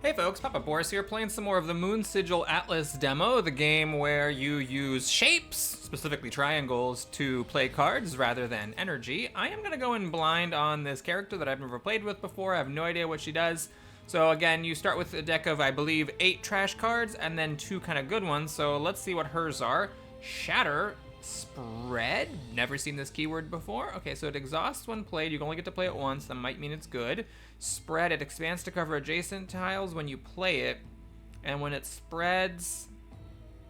Hey folks, Papa Boris here, playing some more of the Moonsigil Atlas demo, the game where you use shapes, specifically triangles, to play cards rather than energy. I am going to go in blind on this character that I've never played with before. I have no idea what she does. So again, you start with a deck of, I believe, 8 trash cards and then 2 kind of good ones. So let's see what hers are. Shatter, Spread, never seen this keyword before. Okay, so it exhausts when played. You only get to play it once. That might mean it's good. Spread, it expands to cover adjacent tiles when you play it. And when it spreads,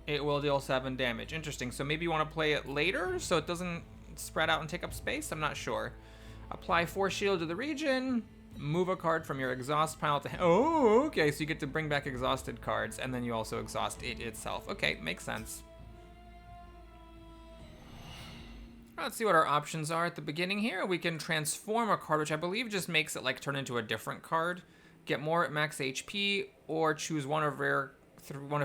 it will deal 7 damage. Interesting. So maybe you want to play it later so it doesn't spread out and take up space? I'm not sure. Apply 4 shield to the region. Move a card from your exhaust pile to... Oh, okay. So you get to bring back exhausted cards, and then you also exhaust it itself. Okay, makes sense. Let's see what our options are at the beginning here. We can transform a card, which I believe just makes it like turn into a different card. Get more at max HP, or choose one of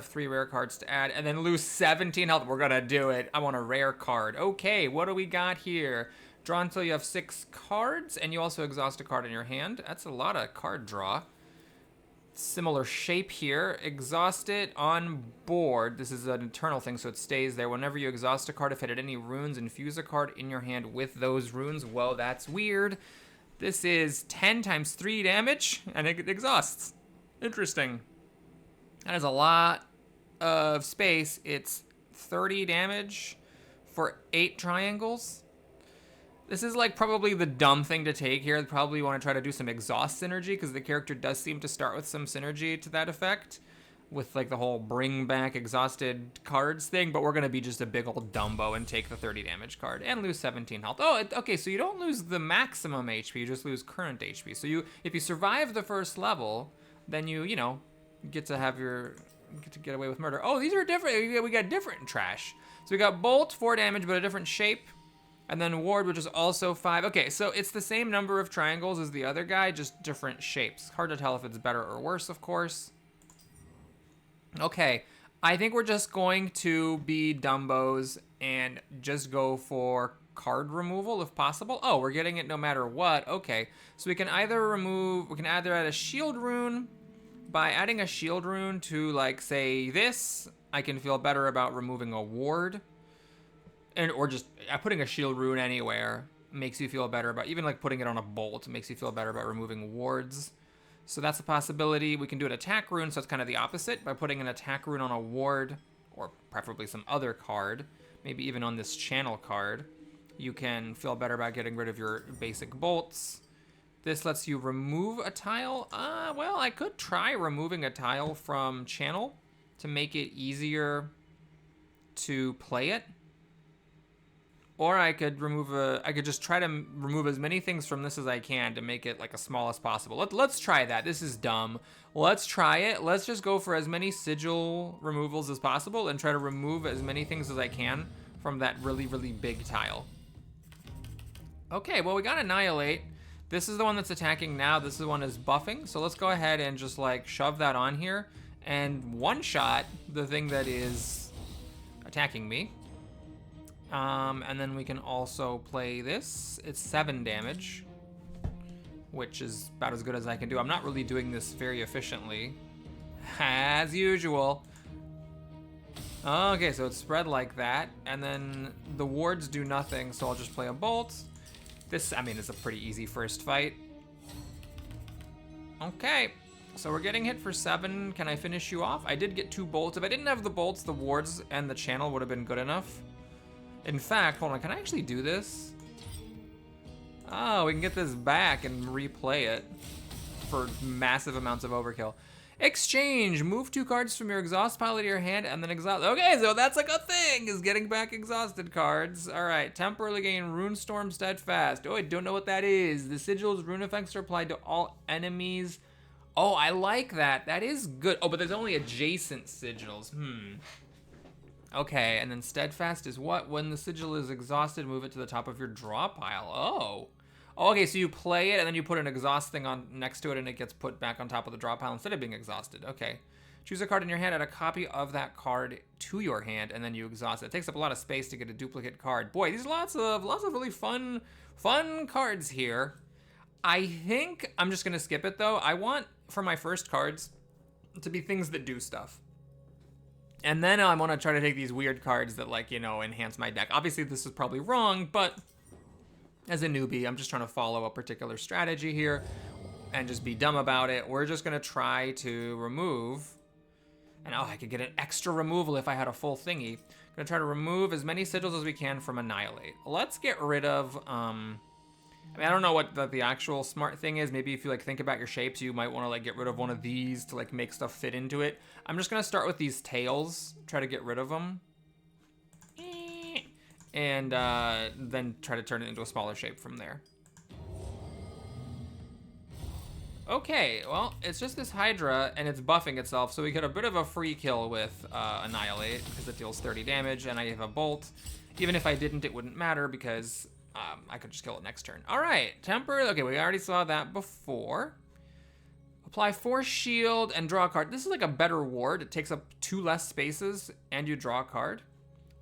3 rare cards to add, and then lose 17 health. We're gonna do it. I want a rare card. Okay, what do we got here? Draw until you have 6 cards, and you also exhaust a card in your hand. That's a lot of card draw. Similar shape here. Exhaust it on board. This is an eternal thing, so it stays there. Whenever you exhaust a card, if it had any runes, infuse a card in your hand with those runes. Whoa, that's weird. This is 10 times 3 damage, and it exhausts. Interesting. That is a lot of space. It's 30 damage for 8 triangles. This is like probably the dumb thing to take here. Probably want to try to do some exhaust synergy because the character does seem to start with some synergy to that effect with like the whole bring back exhausted cards thing, but we're going to be just a big old Dumbo and take the 30 damage card and lose 17 health. Oh, okay, so you don't lose the maximum HP, you just lose current HP. So if you survive the first level, then you know, get to get away with murder. Oh, these are different. We got different trash. So we got Bolt, 4 damage, but a different shape. And then Ward, which is also 5. Okay, so it's the same number of triangles as the other guy, just different shapes. Hard to tell if it's better or worse, of course. Okay, I think we're just going to be Dumbos and just go for card removal if possible. Oh, we're getting it no matter what. Okay, so we can either add a shield rune. By adding a shield rune to, like, say this, I can feel better about removing a ward. Or just putting a shield rune anywhere makes you feel better about, even like putting it on a bolt makes you feel better about removing wards. So that's a possibility. We can do an attack rune, so it's kind of the opposite. By putting an attack rune on a ward, or preferably some other card, maybe even on this channel card, you can feel better about getting rid of your basic bolts. This lets you remove a tile. Well, I could try removing a tile from channel to make it easier to play it. Or I could just try to remove as many things from this as I can to make it like as small as possible. Let's try that. This is dumb. Let's try it. Let's just go for as many sigil removals as possible and try to remove as many things as I can from that really, really big tile. Okay, well, we got Annihilate. This is the one that's attacking now. This is the one that's buffing. So let's go ahead and just like shove that on here and one-shot the thing that is attacking me. And then we can also play this. It's 7 damage, which is about as good as I can do. I'm not really doing this very efficiently, as usual. Okay, so it's spread like that, and then the wards do nothing, so I'll just play a bolt. This, I mean, is a pretty easy first fight. Okay, so we're getting hit for 7. Can I finish you off? I did get 2 bolts. If I didn't have the bolts, the wards and the channel would have been good enough. In fact, hold on, can I actually do this? Oh, we can get this back and replay it for massive amounts of overkill. Exchange, move 2 cards from your exhaust pile to your hand and then exhaust. Okay, so that's like a thing, is getting back exhausted cards. All right, temporarily gain Runestorm Steadfast. Oh, I don't know what that is. The sigil's rune effects are applied to all enemies. Oh, I like that. That is good. Oh, but there's only adjacent sigils. Okay, and then Steadfast is what? When the sigil is exhausted, move it to the top of your draw pile. Oh. Okay, so you play it, and then you put an exhaust thing on next to it, and it gets put back on top of the draw pile instead of being exhausted. Okay. Choose a card in your hand, add a copy of that card to your hand, and then you exhaust it. It takes up a lot of space to get a duplicate card. Boy, these lots of really fun cards here. I think I'm just gonna skip it though. I want, for my first cards, to be things that do stuff. And then I'm gonna try to take these weird cards that, like, you know, enhance my deck. Obviously, this is probably wrong, but as a newbie, I'm just trying to follow a particular strategy here and just be dumb about it. We're just gonna try to remove, and oh, I could get an extra removal if I had a full thingy. Gonna try to remove as many sigils as we can from Annihilate. Let's get rid of, I mean, I don't know what the actual smart thing is. Maybe if you like think about your shapes, you might want to like get rid of one of these to like make stuff fit into it. I'm just gonna start with these tails, try to get rid of them. And then try to turn it into a smaller shape from there. Okay, well, it's just this Hydra, and it's buffing itself, so we get a bit of a free kill with Annihilate, because it deals 30 damage, and I have a Bolt. Even if I didn't, it wouldn't matter, because I could just kill it next turn. All right, Temper, okay, we already saw that before. Apply Force Shield and draw a card. This is like a better ward. It takes up 2 less spaces, and you draw a card.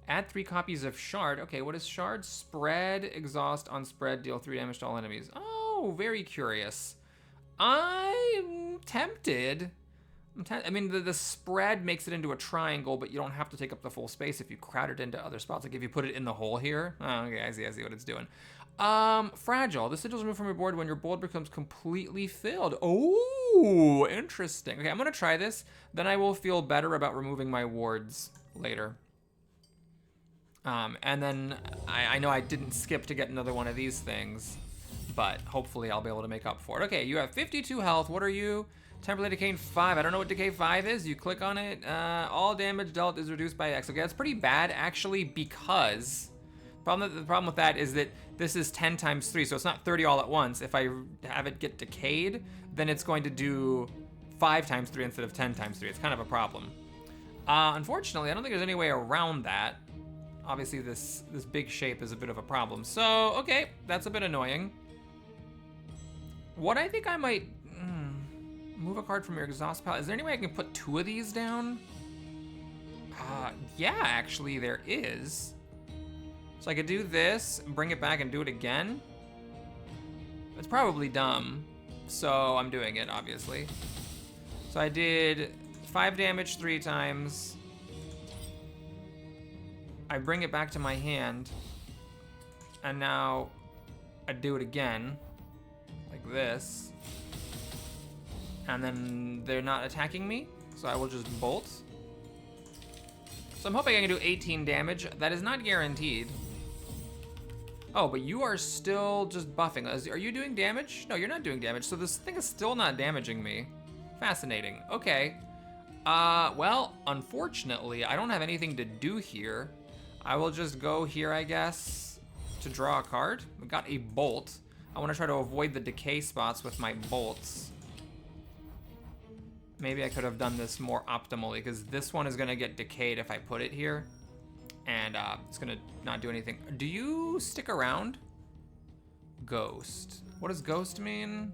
Add 3 copies of Shard. Okay, what is Shard? Spread, exhaust on spread, deal 3 damage to all enemies. Oh, very curious. I'm tempted. I mean, the spread makes it into a triangle, but you don't have to take up the full space if you crowd it into other spots. Like if you put it in the hole here. Oh, okay, I see what it's doing. Fragile. The sigil is removed from your board when your board becomes completely filled. Oh, interesting. Okay, I'm gonna try this. Then I will feel better about removing my wards later. And then I know I didn't skip to get another one of these things, but hopefully I'll be able to make up for it. Okay, you have 52 health. What are you? Temporary Decay 5. I don't know what Decay 5 is. You click on it. All damage dealt is reduced by X. Okay, that's pretty bad, actually, because the problem with that is that this is 10 times 3, so it's not 30 all at once. If I have it get decayed, then it's going to do 5 times 3 instead of 10 times 3. It's kind of a problem. Unfortunately, I don't think there's any way around that. Obviously, this big shape is a bit of a problem. So, okay, that's a bit annoying. What I think I might... move a card from your exhaust pile. Is there any way I can put 2 of these down? Yeah, actually, there is. So I could do this, bring it back, and do it again. It's probably dumb, so I'm doing it, obviously. So I did 5 damage 3 times. I bring it back to my hand, and now I do it again, like this. And then they're not attacking me, so I will just bolt. So I'm hoping I can do 18 damage. That is not guaranteed. Oh, but you are still just buffing. Are you doing damage? No, you're not doing damage, so this thing is still not damaging me. Fascinating. Okay. Well, unfortunately, I don't have anything to do here. I will just go here, I guess, to draw a card. We got a bolt. I want to try to avoid the decay spots with my bolts. Maybe I could have done this more optimally, because this one is going to get decayed if I put it here. And it's going to not do anything. Do you stick around? Ghost. What does ghost mean?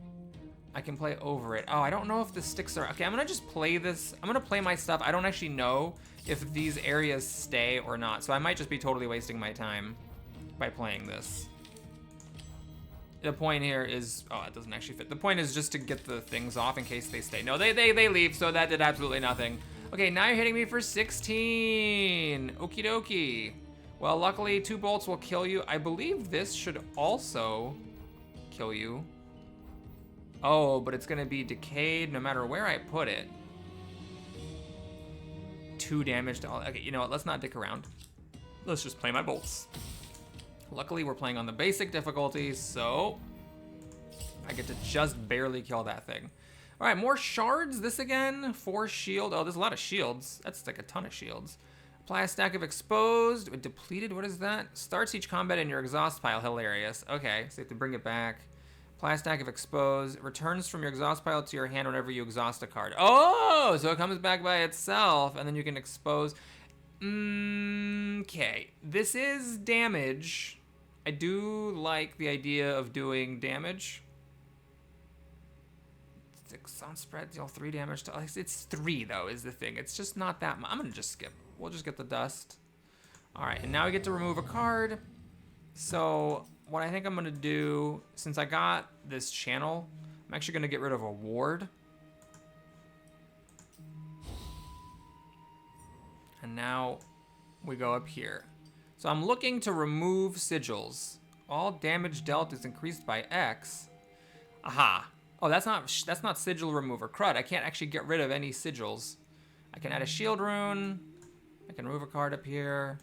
I can play over it. Oh, I don't know if this sticks around. Okay, I'm going to just play this. I'm going to play my stuff. I don't actually know if these areas stay or not. So I might just be totally wasting my time by playing this. The point here is, oh, it doesn't actually fit. The point is just to get the things off in case they stay. No, they leave, so that did absolutely nothing. Okay, now you're hitting me for 16. Okie dokie. Well, luckily 2 bolts will kill you. I believe this should also kill you. Oh, but it's gonna be decayed no matter where I put it. 2 damage to all. Okay, you know what? Let's not dick around. Let's just play my bolts. Luckily, we're playing on the basic difficulty, so I get to just barely kill that thing. All right, more shards. This again. 4 shield. Oh, there's a lot of shields. That's like a ton of shields. Apply a stack of exposed. Depleted, what is that? Starts each combat in your exhaust pile. Hilarious. Okay, so you have to bring it back. Apply a stack of exposed. It returns from your exhaust pile to your hand whenever you exhaust a card. Oh, so it comes back by itself, and then you can expose. Okay, this is damage. I do like the idea of doing damage. 6 on spread, deal 3 damage to. It's 3 though, is the thing. It's just not that much. I'm gonna just skip. We'll just get the dust. All right, and now we get to remove a card. So what I think I'm gonna do, since I got this channel, I'm actually gonna get rid of a ward. And now we go up here. So I'm looking to remove sigils. All damage dealt is increased by X. Aha. Oh, that's not sigil remover. Crud, I can't actually get rid of any sigils. I can add a shield rune. I can remove a card up here.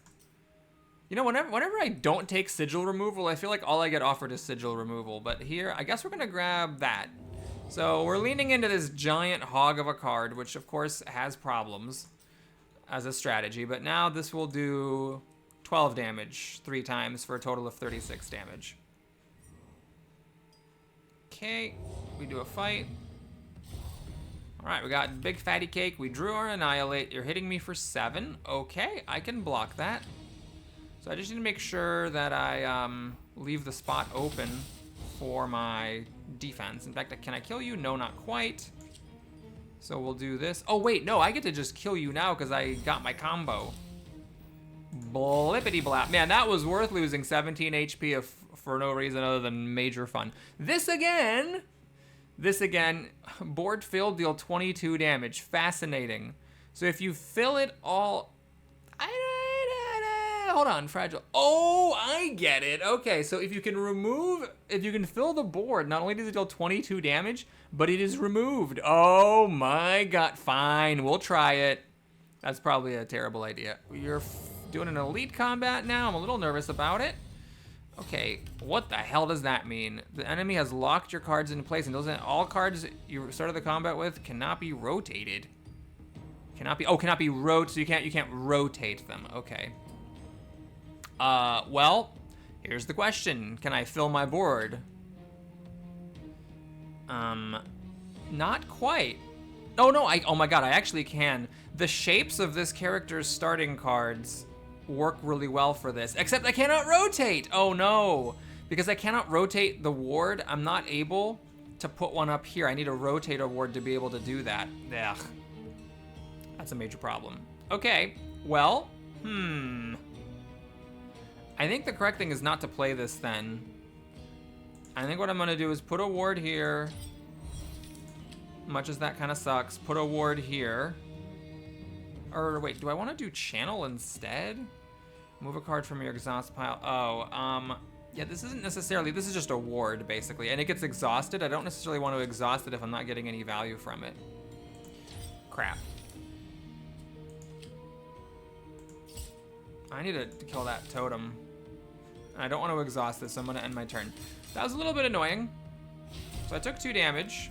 You know, whenever I don't take sigil removal, I feel like all I get offered is sigil removal. But here, I guess we're gonna grab that. So we're leaning into this giant hog of a card, which of course has problems as a strategy. But now this will do 12 damage 3 times for a total of 36 damage. Okay, we do a fight. All right, we got big fatty cake. We drew our Annihilate. You're hitting me for 7. Okay, I can block that. So I just need to make sure that I leave the spot open for my defense. In fact, can I kill you? No, not quite. So we'll do this. Oh, wait, no, I get to just kill you now because I got my combo. Blippity blap. Man, that was worth losing 17 HP for no reason other than major fun. This again, board filled, deal 22 damage. Fascinating. So if you fill it all... Hold on, fragile. Oh, I get it. Okay, so if you can fill the board, not only does it deal 22 damage, but it is removed. Oh my god. Fine, we'll try it. That's probably a terrible idea. You're doing an elite combat now. I'm a little nervous about it. Okay, what the hell does that mean? The enemy has locked your cards into place, and all cards you started the combat with cannot be rotated. Cannot be so you can't rotate them. Okay. Well, here's the question. Can I fill my board? Not quite. Oh no, oh my god, I actually can. The shapes of this character's starting cards work really well for this, except I cannot rotate. Oh no, because I cannot rotate the ward, I'm not able to put one up here. I need to rotate a ward to be able to do that. Ugh. That's a major problem. Okay, well, I think the correct thing is not to play this then. I think what I'm gonna do is put a ward here. Much as that kind of sucks, put a ward here. Or wait, do I want to do channel instead? Move a card from your exhaust pile. Oh, yeah, this is just a ward basically, and it gets exhausted. I don't necessarily want to exhaust it if I'm not getting any value from it. Crap. I need to kill that totem. I don't want to exhaust this, so I'm going to end my turn. That was a little bit annoying. So I took 2 damage.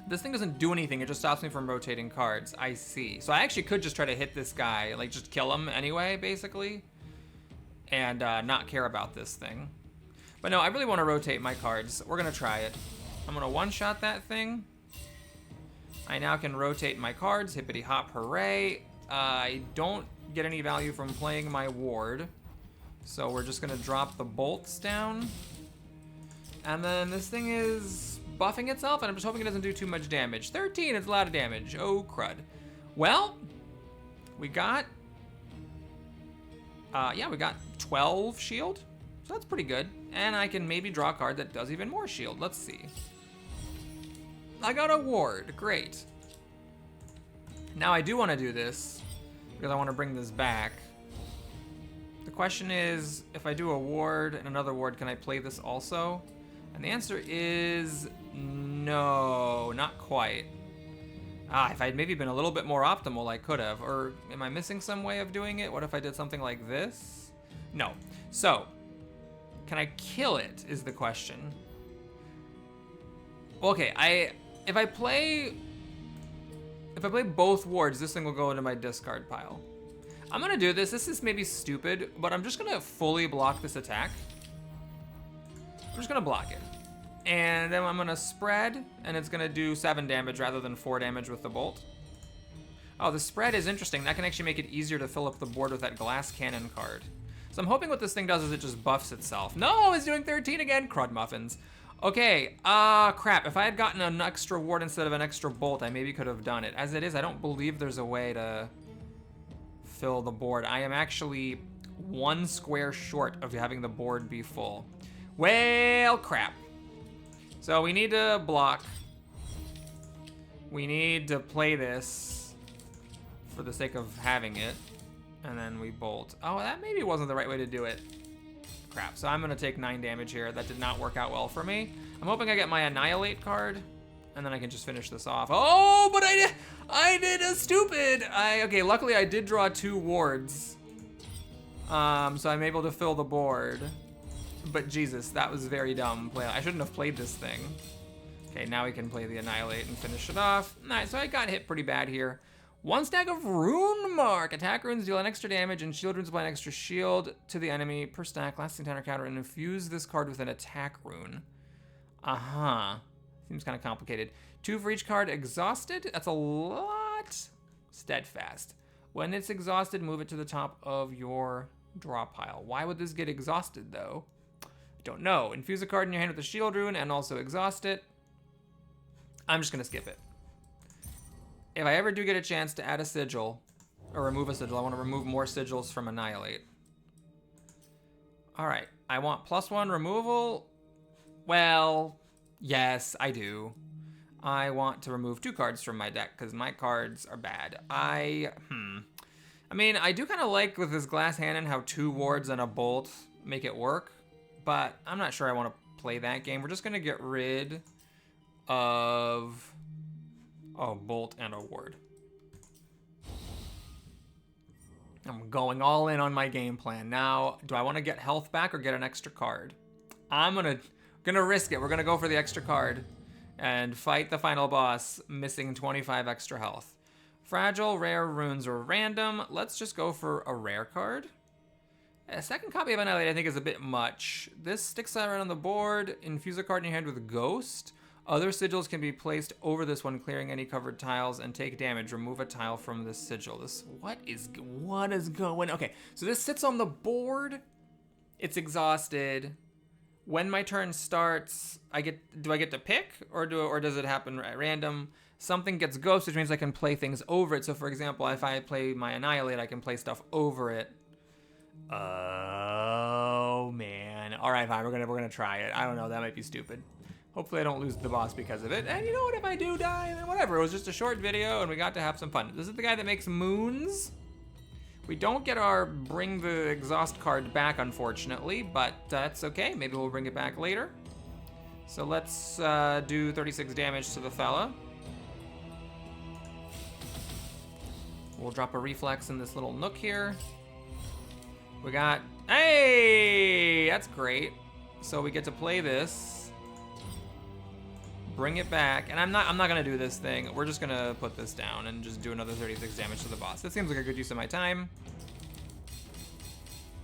This thing doesn't do anything, it just stops me from rotating cards. I see. So I actually could just try to hit this guy, like just kill him anyway, basically. And not care about this thing. But no, I really want to rotate my cards. We're going to try it. I'm going to one-shot that thing. I now can rotate my cards. Hippity hop, hooray. I don't get any value from playing my ward. So we're just going to drop the bolts down. And then this thing is buffing itself, and I'm just hoping it doesn't do too much damage. 13 is a lot of damage. Oh, crud. Well, we got... yeah, we got 12 shield. So that's pretty good. And I can maybe draw a card that does even more shield. Let's see. I got a ward. Great. Now I do want to do this because I want to bring this back. The question is, if I do a ward and another ward, can I play this also? And the answer is no, not quite. If I'd maybe been a little bit more optimal, I could have. Or am I missing some way of doing it? What if I did something like this? No. So, can I kill it is the question. Okay, if I play both wards, this thing will go into my discard pile. I'm gonna do this. This is maybe stupid, but I'm just gonna fully block this attack. I'm just gonna block it. And then I'm gonna spread, and it's gonna do 7 damage rather than 4 damage with the bolt. Oh, the spread is interesting. That can actually make it easier to fill up the board with that glass cannon card. So I'm hoping what this thing does is it just buffs itself. No, it's doing 13 again. Crud muffins. Okay, crap. If I had gotten an extra ward instead of an extra bolt, I maybe could have done it. As it is, I don't believe there's a way to fill the board. I am actually 1 square short of having the board be full. Well, crap. So we need to block. We need to play this for the sake of having it. And then we bolt. Oh, that maybe wasn't the right way to do it. Crap. So I'm going to take 9 damage here. That did not work out well for me. I'm hoping I get my Annihilate card, and then I can just finish this off. Oh, but I did a stupid. Okay, luckily I did draw 2 wards. So I'm able to fill the board. But Jesus, that was very dumb play. I shouldn't have played this thing. Okay, now we can play the Annihilate and finish it off. Nice, so I got hit pretty bad here. 1 stack of Rune Mark. Attack runes deal an extra damage, and shield runes apply an extra shield to the enemy per stack. Lasting time or counter, and infuse this card with an attack rune. Seems kind of complicated. 2 for each card. Exhausted. That's a lot. Steadfast. When it's exhausted, move it to the top of your draw pile. Why would this get exhausted, though? Don't know. Infuse a card in your hand with a shield rune and also exhaust it. I'm just going to skip it. If I ever do get a chance to add a sigil, or remove a sigil, I want to remove more sigils from Annihilate. All right. I want +1 removal. Well, yes, I do. I want to remove 2 cards from my deck because my cards are bad. I mean, I do kind of like with this Glass Cannon how 2 wards and a bolt make it work, but I'm not sure I want to play that game. We're just going to get rid of a bolt and a ward. I'm going all in on my game plan. Now, do I want to get health back or get an extra card? I'm gonna risk it. We're gonna go for the extra card and fight the final boss, missing 25 extra health. Fragile, rare, runes, or random. Let's just go for a rare card. A second copy of Annihilate I think is a bit much. This sticks around on the board. Infuse a card in your hand with Ghost. Other sigils can be placed over this one, clearing any covered tiles and take damage. Remove a tile from this sigil. What is going? Okay, so this sits on the board. It's exhausted. When my turn starts, do I get to pick, or does it happen at random? Something gets ghost, which means I can play things over it. So for example, if I play my Annihilate, I can play stuff over it. Oh man. All right, fine. We're gonna try it. I don't know. That might be stupid. Hopefully I don't lose the boss because of it. And you know what? If I do die, then whatever. It was just a short video, and we got to have some fun. This is the guy that makes moons. We don't get our bring the exhaust card back, unfortunately, but that's okay. Maybe we'll bring it back later. So let's do 36 damage to the fella. We'll drop a reflex in this little nook here. We got, hey, that's great. So we get to play this. Bring it back, and I'm not gonna do this thing. We're just gonna put this down and just do another 36 damage to the boss. That seems like a good use of my time.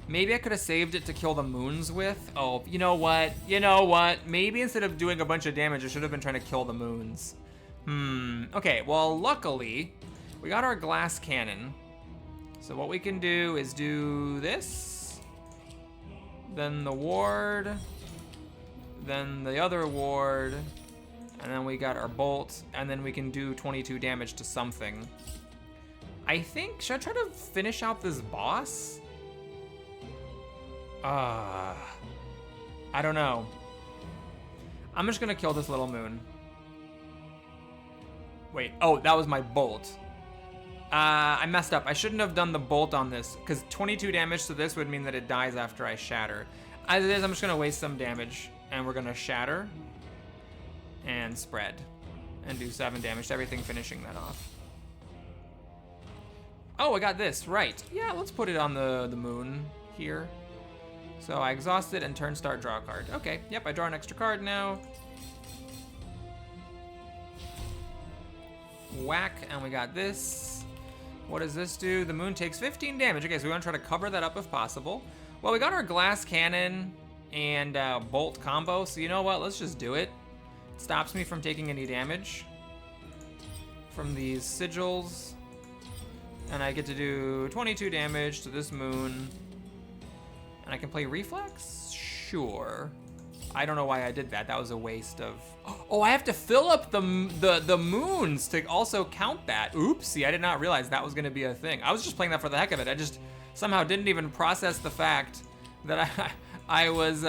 Maybe I could have saved it to kill the moons with. Oh, you know what? You know what? Maybe instead of doing a bunch of damage, I should have been trying to kill the moons. Okay, well, luckily, we got our glass cannon. So what we can do is do this, then the ward, then the other ward, and then we got our bolt, and then we can do 22 damage to something. I think, should I try to finish out this boss? I don't know. I'm just gonna kill this little moon. Wait, oh, that was my bolt. I messed up. I shouldn't have done the bolt on this, because 22 damage to this would mean that it dies after I shatter. As it is, I'm just gonna waste some damage, and we're gonna shatter and spread and do 7 damage to everything, finishing that off. Oh, I got this, right. Yeah, let's put it on the moon here. So I exhaust it and turn start, draw a card. Okay, yep, I draw an extra card now. Whack, and we got this. What does this do? The moon takes 15 damage. Okay, so we want to try to cover that up if possible. Well, we got our glass cannon and bolt combo, so you know what? Let's just do it. It stops me from taking any damage from these sigils. And I get to do 22 damage to this moon. And I can play reflex? Sure. I don't know why I did that. That was a waste of... Oh, I have to fill up the moons to also count that. Oopsie, I did not realize that was going to be a thing. I was just playing that for the heck of it. I just somehow didn't even process the fact that I was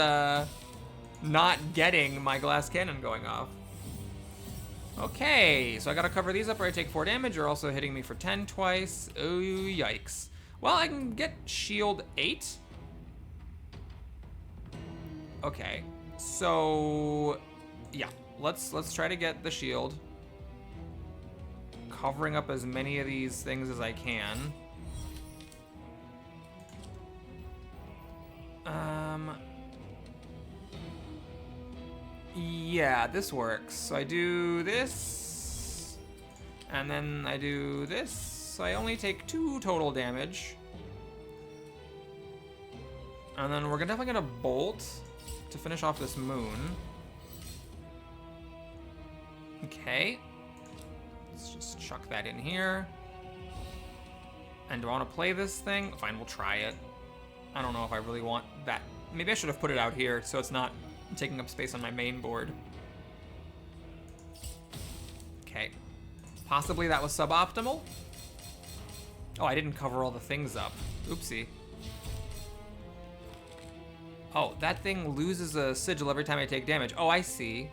not getting my glass cannon going off. Okay, so I gotta cover these up or I take 4 damage. You're also hitting me for 10 twice. Oh, yikes. Well, I can get shield 8. Okay, so yeah, let's try to get the shield. Covering up as many of these things as I can. Yeah, this works. So I do this, and then I do this. So I only take 2 total damage. And then we're definitely gonna bolt to finish off this moon. Okay. Let's just chuck that in here. And do I want to play this thing? Fine, we'll try it. I don't know if I really want that. Maybe I should have put it out here so it's not taking up space on my main board. Okay. Possibly that was suboptimal. Oh, I didn't cover all the things up. Oopsie. Oh, that thing loses a sigil every time I take damage. Oh, I see.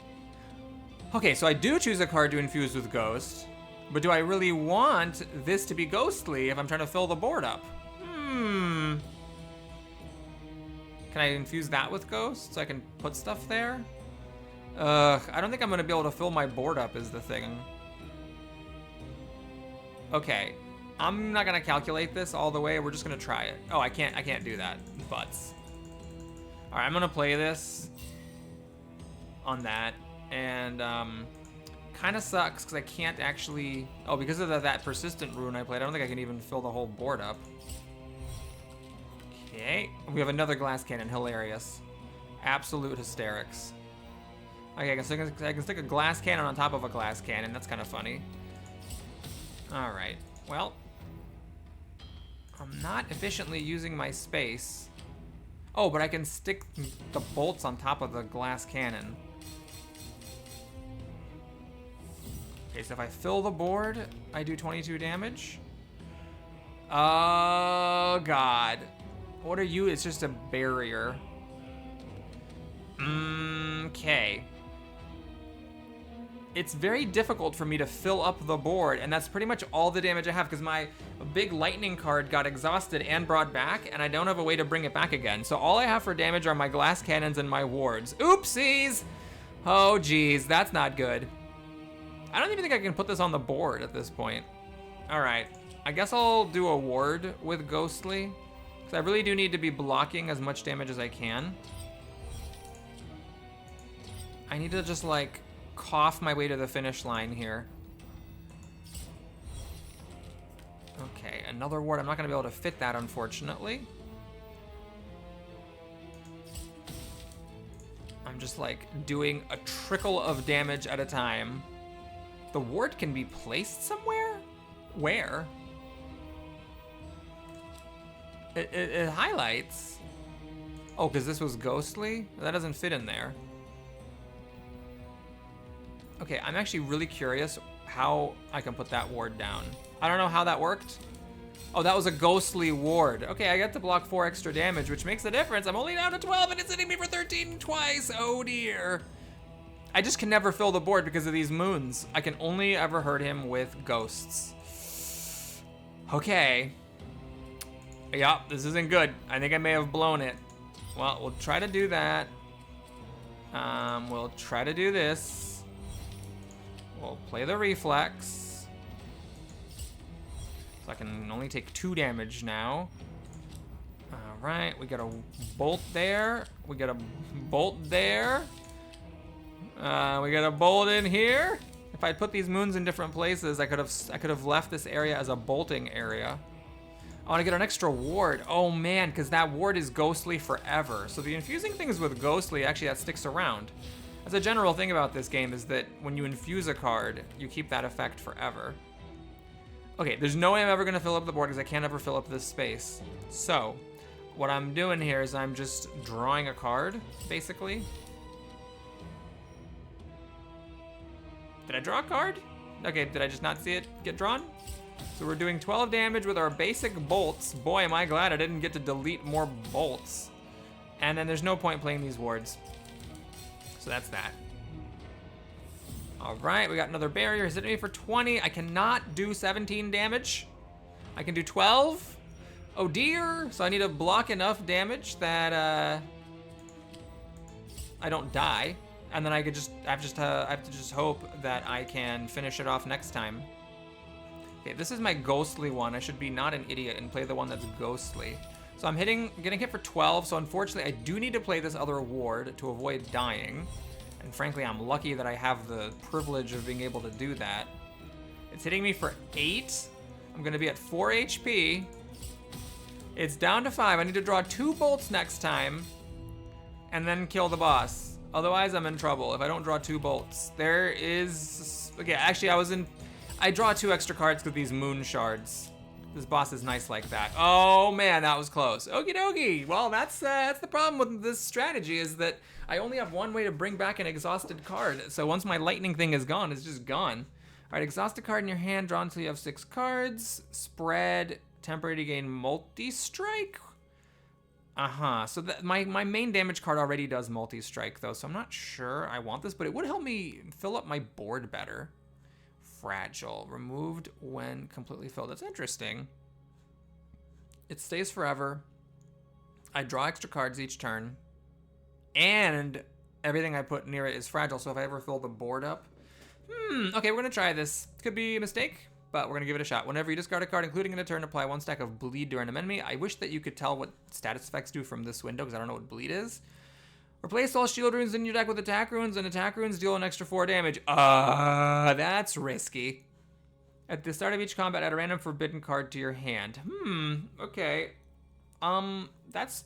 Okay, so I do choose a card to infuse with Ghost, but do I really want this to be ghostly if I'm trying to fill the board up? Can I infuse that with Ghost so I can put stuff there? I don't think I'm gonna be able to fill my board up is the thing. Okay, I'm not gonna calculate this all the way. We're just gonna try it. Oh, I can't do that. Butts. All right, I'm gonna play this on that, and kind of sucks because I can't actually. Oh, because of that persistent rune I played, I don't think I can even fill the whole board up. Okay, we have another glass cannon. Hilarious, absolute hysterics. Okay, I can stick a glass cannon on top of a glass cannon. That's kind of funny. All right, well, I'm not efficiently using my space. Oh, but I can stick the bolts on top of the glass cannon. Okay, so if I fill the board, I do 22 damage. Oh, God. What are you? It's just a barrier. Okay. It's very difficult for me to fill up the board, and that's pretty much all the damage I have because my big lightning card got exhausted and brought back, and I don't have a way to bring it back again. So all I have for damage are my glass cannons and my wards. Oopsies! Oh, geez, that's not good. I don't even think I can put this on the board at this point. All right, I guess I'll do a ward with Ghostly, because I really do need to be blocking as much damage as I can. I need to just, like, cough my way to the finish line here. Okay, another ward. I'm not gonna be able to fit that, unfortunately. I'm just like doing a trickle of damage at a time. The ward can be placed somewhere? Where? It highlights. Oh, because this was ghostly? That doesn't fit in there. Okay, I'm actually really curious how I can put that ward down. I don't know how that worked. Oh, that was a ghostly ward. Okay, I got to block 4 extra damage, which makes a difference. I'm only down to 12 and it's hitting me for 13 twice. Oh dear. I just can never fill the board because of these moons. I can only ever hurt him with ghosts. Okay. Yeah, this isn't good. I think I may have blown it. Well, we'll try to do that. We'll try to do this. We'll play the reflex. So I can only take 2 damage now. All right, we got a bolt there. We got a bolt there. We got a bolt in here. If I'd put these moons in different places, I could have left this area as a bolting area. I want to get an extra ward. Oh man, because that ward is ghostly forever. So the infusing things with ghostly, actually that sticks around. As a general thing about this game is that when you infuse a card, you keep that effect forever. Okay, there's no way I'm ever gonna fill up the board because I can't ever fill up this space. So, what I'm doing here is I'm just drawing a card, basically. Did I draw a card? Okay, did I just not see it get drawn? So we're doing 12 damage with our basic bolts. Boy, am I glad I didn't get to delete more bolts. And then there's no point playing these wards. So that's that. All right, we got another barrier. He's hitting me for 20. I cannot do 17 damage. I can do 12. Oh dear. So I need to block enough damage that I don't die. And then I have to just hope that I can finish it off next time. Okay, this is my ghostly one. I should be not an idiot and play the one that's ghostly. So I'm getting hit for 12, so unfortunately I do need to play this other ward to avoid dying. And frankly, I'm lucky that I have the privilege of being able to do that. It's hitting me for 8. I'm gonna be at 4 HP. It's down to 5. I need to draw 2 bolts next time and then kill the boss. Otherwise, I'm in trouble if I don't draw 2 bolts. There is, okay, actually I draw 2 extra cards with these moon shards. This boss is nice like that. Oh man, that was close. Okie dokie. Well, that's the problem with this strategy is that I only have one way to bring back an exhausted card. So once my lightning thing is gone, it's just gone. All right, exhaust a card in your hand, draw until you have 6 cards. Spread, temporary to gain multi-strike. So my main damage card already does multi-strike though, so I'm not sure I want this, but it would help me fill up my board better. Fragile, removed when completely filled. That's interesting. It stays forever. I draw extra cards each turn, and everything I put near it is fragile, so if I ever fill the board up. Okay, we're gonna try this. Could be a mistake, but we're gonna give it a shot. Whenever you discard a card, including in a turn, apply 1 stack of bleed to an enemy. I wish that you could tell what status effects do from this window, because I don't know what bleed is. Replace all shield runes in your deck with attack runes, and attack runes deal an extra 4 damage. That's risky. At the start of each combat, add a random forbidden card to your hand. Okay. That's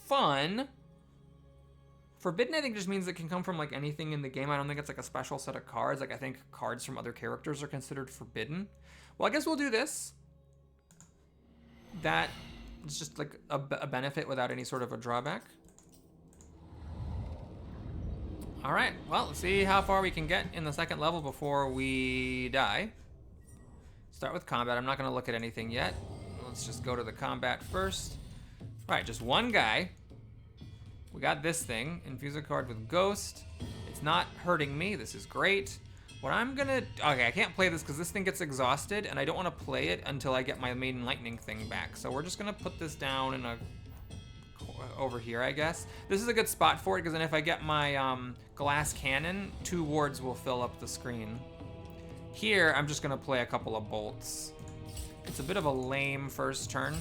fun. Forbidden, I think, just means it can come from, like, anything in the game. I don't think it's, like, a special set of cards. Like, I think cards from other characters are considered forbidden. Well, I guess we'll do this. That is just, like, a benefit without any sort of a drawback. All right, well, let's see how far we can get in the second level before we die. Start with combat. I'm not gonna look at anything yet. Let's just go to the combat first. All right, just one guy. We got this thing, infuse a card with Ghost. It's not hurting me, this is great. What I'm gonna, okay, I can't play this because this thing gets exhausted and I don't wanna play it until I get my main lightning thing back. So we're just gonna put this down in over here, I guess. This is a good spot for it because then if I get my glass cannon, 2 wards will fill up the screen. Here, I'm just gonna play a couple of bolts. It's a bit of a lame first turn.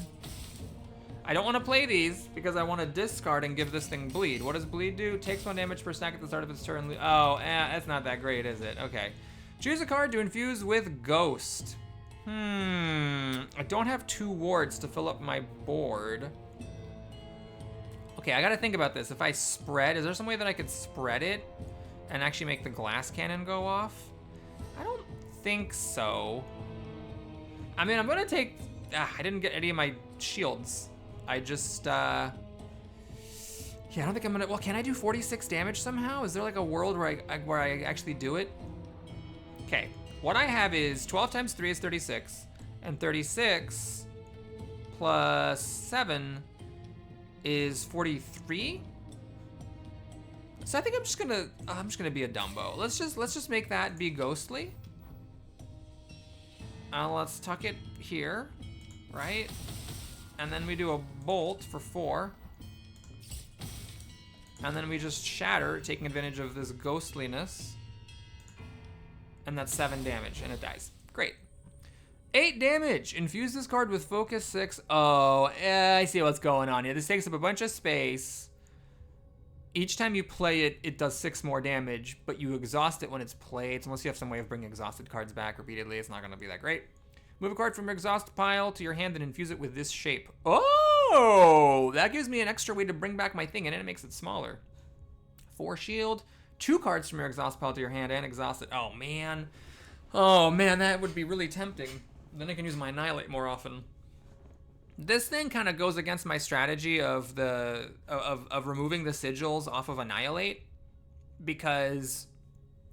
I don't want to play these because I want to discard and give this thing bleed. What does bleed do? Takes 1 damage per stack at the start of its turn. Oh, that's not that great, is it? Okay. Choose a card to infuse with Ghost. I don't have 2 wards to fill up my board. Okay, I gotta think about this. If I spread, is there some way that I could spread it and actually make the glass cannon go off? I don't think so. I mean, I'm gonna take, I didn't get any of my shields. I just, yeah, I don't think I'm gonna, well, can I do 46 damage somehow? Is there like a world where I actually do it? Okay, what I have is 12 times 3 is 36, and 36 plus 7 is 43. So I think I'm just gonna be a Dumbo. Let's just make that be ghostly. Let's tuck it here, right? And then we do a bolt for 4. And then we just shatter, taking advantage of this ghostliness. And that's 7 damage, and it dies. Great. 8 damage. Infuse this card with focus 6. Oh, I see what's going on here. This takes up a bunch of space. Each time you play it, it does 6 more damage, but you exhaust it when it's played. So unless you have some way of bringing exhausted cards back repeatedly, it's not going to be that great. Move a card from your exhaust pile to your hand and infuse it with this shape. Oh, that gives me an extra way to bring back my thing, and it makes it smaller. 4 shield. 2 cards from your exhaust pile to your hand and exhaust it. Oh, man. Oh, man, that would be really tempting. Then I can use my Annihilate more often. This thing kind of goes against my strategy of removing the sigils off of Annihilate, because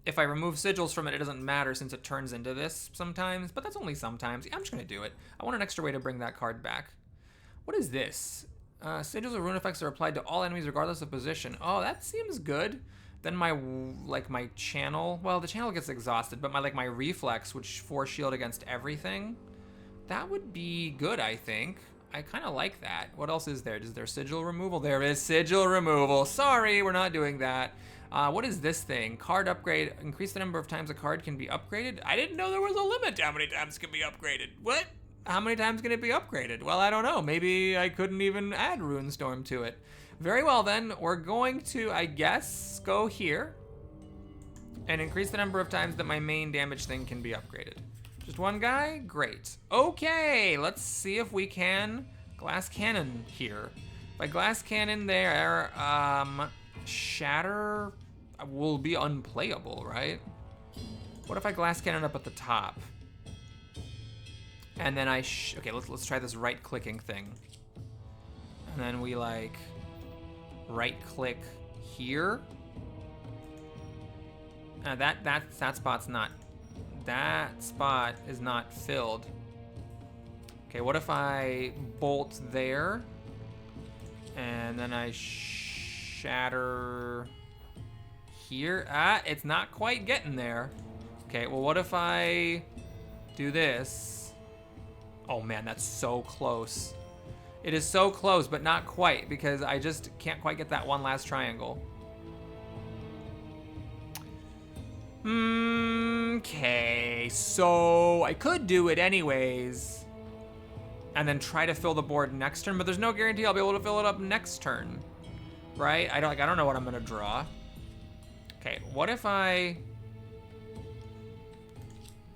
if I remove sigils from it, it doesn't matter since it turns into this sometimes, but that's only sometimes. Yeah, I'm just gonna do it. I want an extra way to bring that card back. What is this? Sigils or rune effects are applied to all enemies regardless of position. Oh, that seems good. Then my channel, well, the channel gets exhausted, but my reflex, which force shield against everything, that would be good, I think. I kind of like that. What else is there? Is there sigil removal? There is sigil removal. Sorry, we're not doing that. What is this thing? Card upgrade. Increase the number of times a card can be upgraded. I didn't know there was a limit to how many times it can be upgraded. What? How many times can it be upgraded? Well, I don't know. Maybe I couldn't even add Runestorm to it. Very well then, we're going to, I guess, go here and increase the number of times that my main damage thing can be upgraded. Just one guy? Great. Okay, let's see if we can glass cannon here. If I glass cannon there, shatter will be unplayable, right? What if I glass cannon up at the top? And then okay, let's try this right-clicking thing. And then we like right-click here. That spot is not filled. Okay, what if I bolt there, and then I shatter here? Ah, it's not quite getting there. Okay, well, what if I do this? Oh man, that's so close. It is so close, but not quite, because I just can't quite get that one last triangle. Okay, so I could do it anyways, and then try to fill the board next turn, but there's no guarantee I'll be able to fill it up next turn, right? I don't know what I'm gonna draw. Okay, what if I?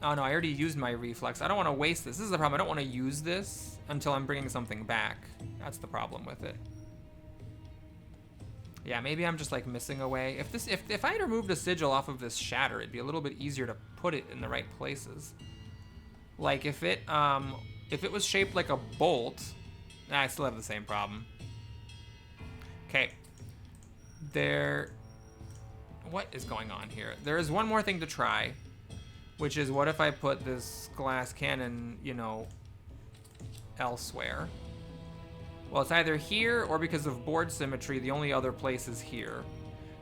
Oh no, I already used my reflex. I don't want to waste this. This is the problem. I don't want to use this until I'm bringing something back. That's the problem with it. Yeah, maybe I'm just like missing a way. If I had removed a sigil off of this shatter, it'd be a little bit easier to put it in the right places. Like if it was shaped like a bolt, I still have the same problem. Okay. What is going on here? There is one more thing to try, which is what if I put this glass cannon, you know, elsewhere? Well, it's either here or because of board symmetry, the only other place is here.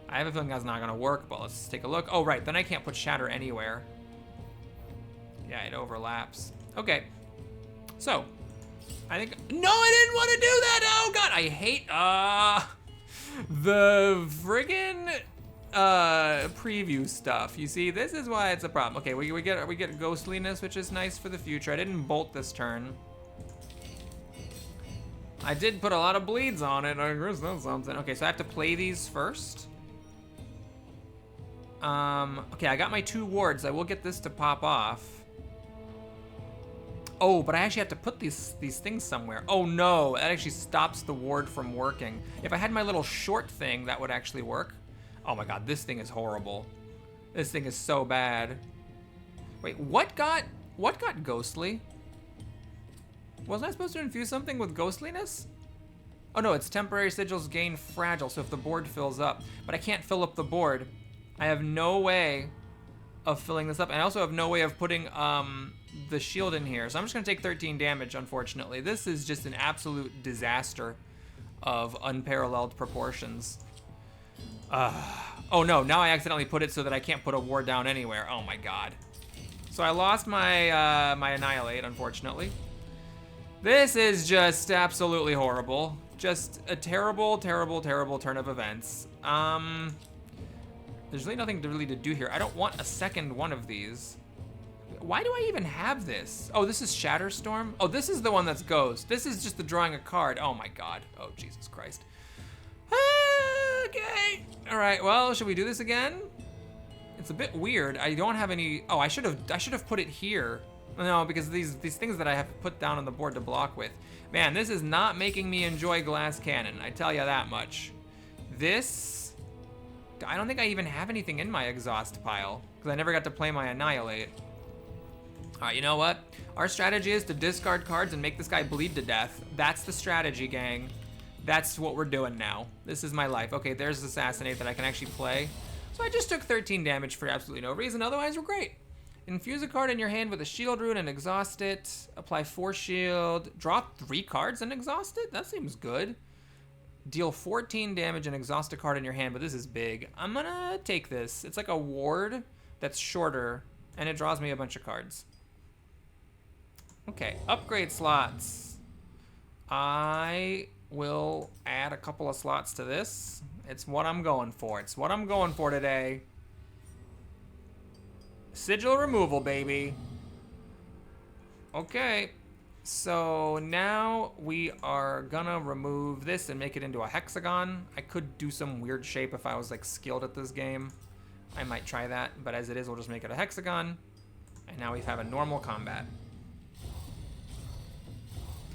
I have a feeling that's not gonna work, but let's take a look. Oh, right, then I can't put shatter anywhere. Yeah, it overlaps. Okay, so, I think, no, I didn't want to do that! Oh God, I hate, the friggin' preview stuff. You see, this is why it's a problem. Okay, we get ghostliness, which is nice for the future. I didn't bolt this turn. I did put a lot of bleeds on it. I guess that's something. Okay, so I have to play these first. Okay, I got my 2 wards. I will get this to pop off. Oh, but I actually have to put these things somewhere. Oh no, that actually stops the ward from working. If I had my little short thing, that would actually work. Oh my God, this thing is horrible. This thing is so bad. Wait, what got ghostly? Wasn't I supposed to infuse something with ghostliness? Oh no, it's temporary sigils gain fragile, so if the board fills up. But I can't fill up the board. I have no way of filling this up, and I also have no way of putting the shield in here. So I'm just gonna take 13 damage, unfortunately. This is just an absolute disaster of unparalleled proportions. Oh no, now I accidentally put it so that I can't put a ward down anywhere. Oh my God. So I lost my, my Annihilate, unfortunately. This is just absolutely horrible. Just a terrible, terrible, terrible turn of events. There's really nothing to do here. I don't want a second one of these. Why do I even have this? Oh, this is Shatterstorm? Oh, this is the one that's Ghost. This is just the drawing a card. Oh my God. Oh, Jesus Christ. Okay. All right, well, should we do this again? It's a bit weird. I don't have any, oh, I should have put it here. No, because these things that I have put down on the board to block with. Man, this is not making me enjoy Glass Cannon, I tell you that much. This, I don't think I even have anything in my exhaust pile, because I never got to play my Annihilate. All right, you know what? Our strategy is to discard cards and make this guy bleed to death. That's the strategy, gang. That's what we're doing now. This is my life. Okay, there's Assassinate that I can actually play. So I just took 13 damage for absolutely no reason, otherwise we're great. Infuse a card in your hand with a shield rune and exhaust it. Apply 4 shield. Draw 3 cards and exhaust it? That seems good. Deal 14 damage and exhaust a card in your hand, but this is big. I'm gonna take this. It's like a ward that's shorter, and it draws me a bunch of cards. Okay, upgrade slots. I will add a couple of slots to this. It's what I'm going for. It's what I'm going for today. Sigil removal, baby. Okay, so now we are gonna remove this and make it into a hexagon. I could do some weird shape if I was like skilled at this game. I might try that, but as it is, we'll just make it a hexagon. And now we have a normal combat.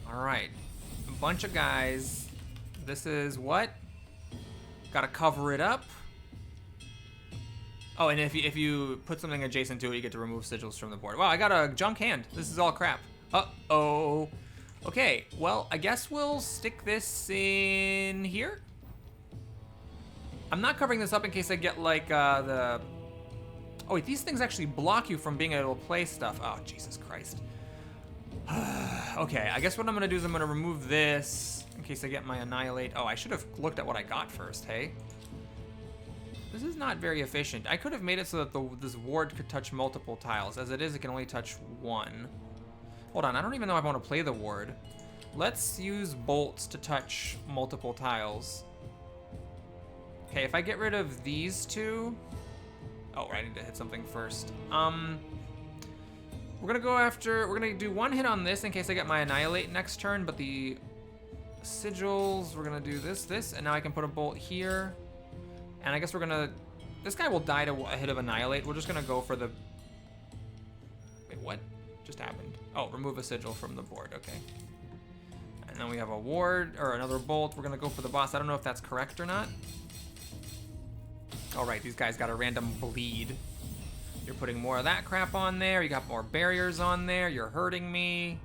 All right, a bunch of guys. This is what? Gotta cover it up. Oh, and if you put something adjacent to it, you get to remove sigils from the board. Wow, I got a junk hand. This is all crap. Uh-oh. Okay, well, I guess we'll stick this in here. I'm not covering this up in case I get, like, the... Oh, wait, these things actually block you from being able to play stuff. Oh, Jesus Christ. Okay, I guess what I'm going to do is I'm going to remove this in case I get my Annihilate. Oh, I should have looked at what I got first, hey? This is not very efficient. I could have made it so that this ward could touch multiple tiles. As it is, it can only touch one. Hold on, I don't even know if I want to play the ward. Let's use bolts to touch multiple tiles. Okay, if I get rid of these two... Oh, I need to hit something first. We're gonna do one hit on this in case I get my Annihilate next turn, but the sigils, we're gonna do this, and now I can put a bolt here. And I guess we're gonna... This guy will die to a hit of Annihilate. We're just gonna go for the... Wait, what just happened? Oh, remove a sigil from the board, okay. And then we have a ward, or another bolt. We're gonna go for the boss. I don't know if that's correct or not. All right, these guys got a random bleed. You're putting more of that crap on there. You got more barriers on there. You're hurting me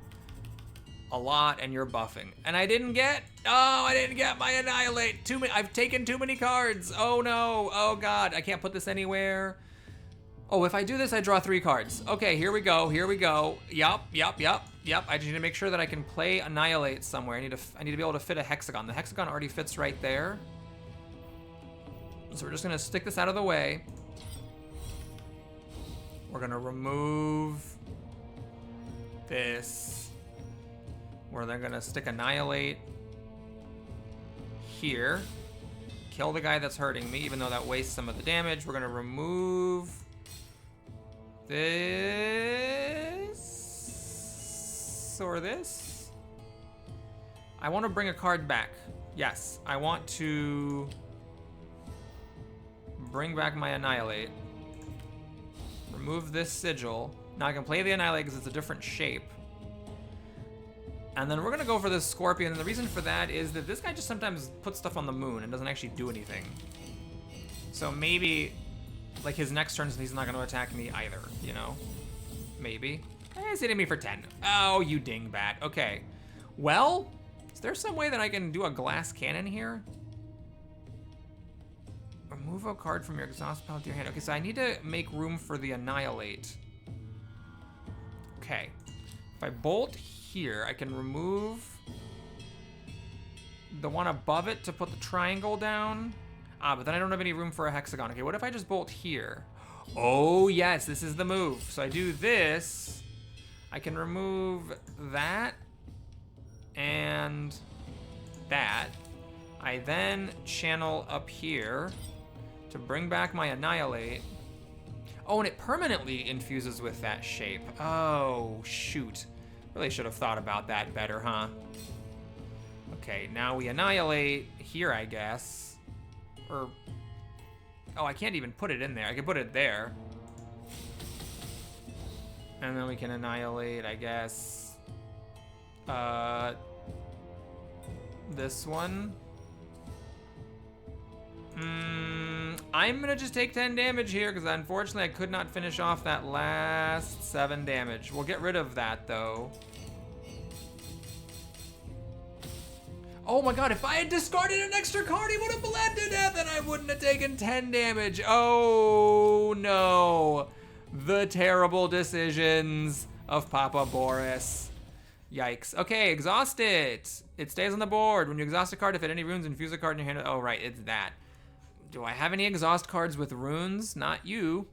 a lot, and you're buffing. And I didn't get my Annihilate. Too many. I've taken too many cards. Oh no. Oh God. I can't put this anywhere. Oh, if I do this, I draw 3 cards. Okay, here we go. Here we go. Yup. I just need to make sure that I can play Annihilate somewhere. I need to be able to fit a hexagon. The hexagon already fits right there. So we're just gonna stick this out of the way. We're gonna remove this. We're then gonna stick Annihilate here. Kill the guy that's hurting me, even though that wastes some of the damage. We're gonna remove this or this. I want to bring a card back. Yes, I want to bring back my Annihilate. Remove this sigil. Now I can play the Annihilate because it's a different shape. And then we're gonna go for this Scorpion, and the reason for that is that this guy just sometimes puts stuff on the moon and doesn't actually do anything. So maybe, like, his next turn he's not gonna attack me either, you know? Maybe. He's hitting me for 10. Oh, you dingbat. Okay. Well, is there some way that I can do a glass cannon here? Remove a card from your exhaust pile to your hand. Okay, so I need to make room for the Annihilate. Okay. If I bolt here, I can remove the one above it to put the triangle down. Ah, but then I don't have any room for a hexagon. Okay, what if I just bolt here? Oh, yes, this is the move. So I do this. I can remove that and that. I then channel up here to bring back my Annihilate. Oh, and it permanently infuses with that shape. Oh, shoot. Really should have thought about that better, huh? Okay, now we Annihilate here, I guess. Or... Oh, I can't even put it in there. I can put it there. And then we can Annihilate, I guess. This one. I'm gonna just take 10 damage here because unfortunately I could not finish off that last 7 damage. We'll get rid of that though. Oh my god, if I had discarded an extra card, he would have bled to death and I wouldn't have taken 10 damage. Oh no. The terrible decisions of Papa Boris. Yikes. Okay, exhaust it. It stays on the board. When you exhaust a card, if it any runes, infuse a card in your hand. Oh, right, it's that. Do I have any exhaust cards with runes? Not you.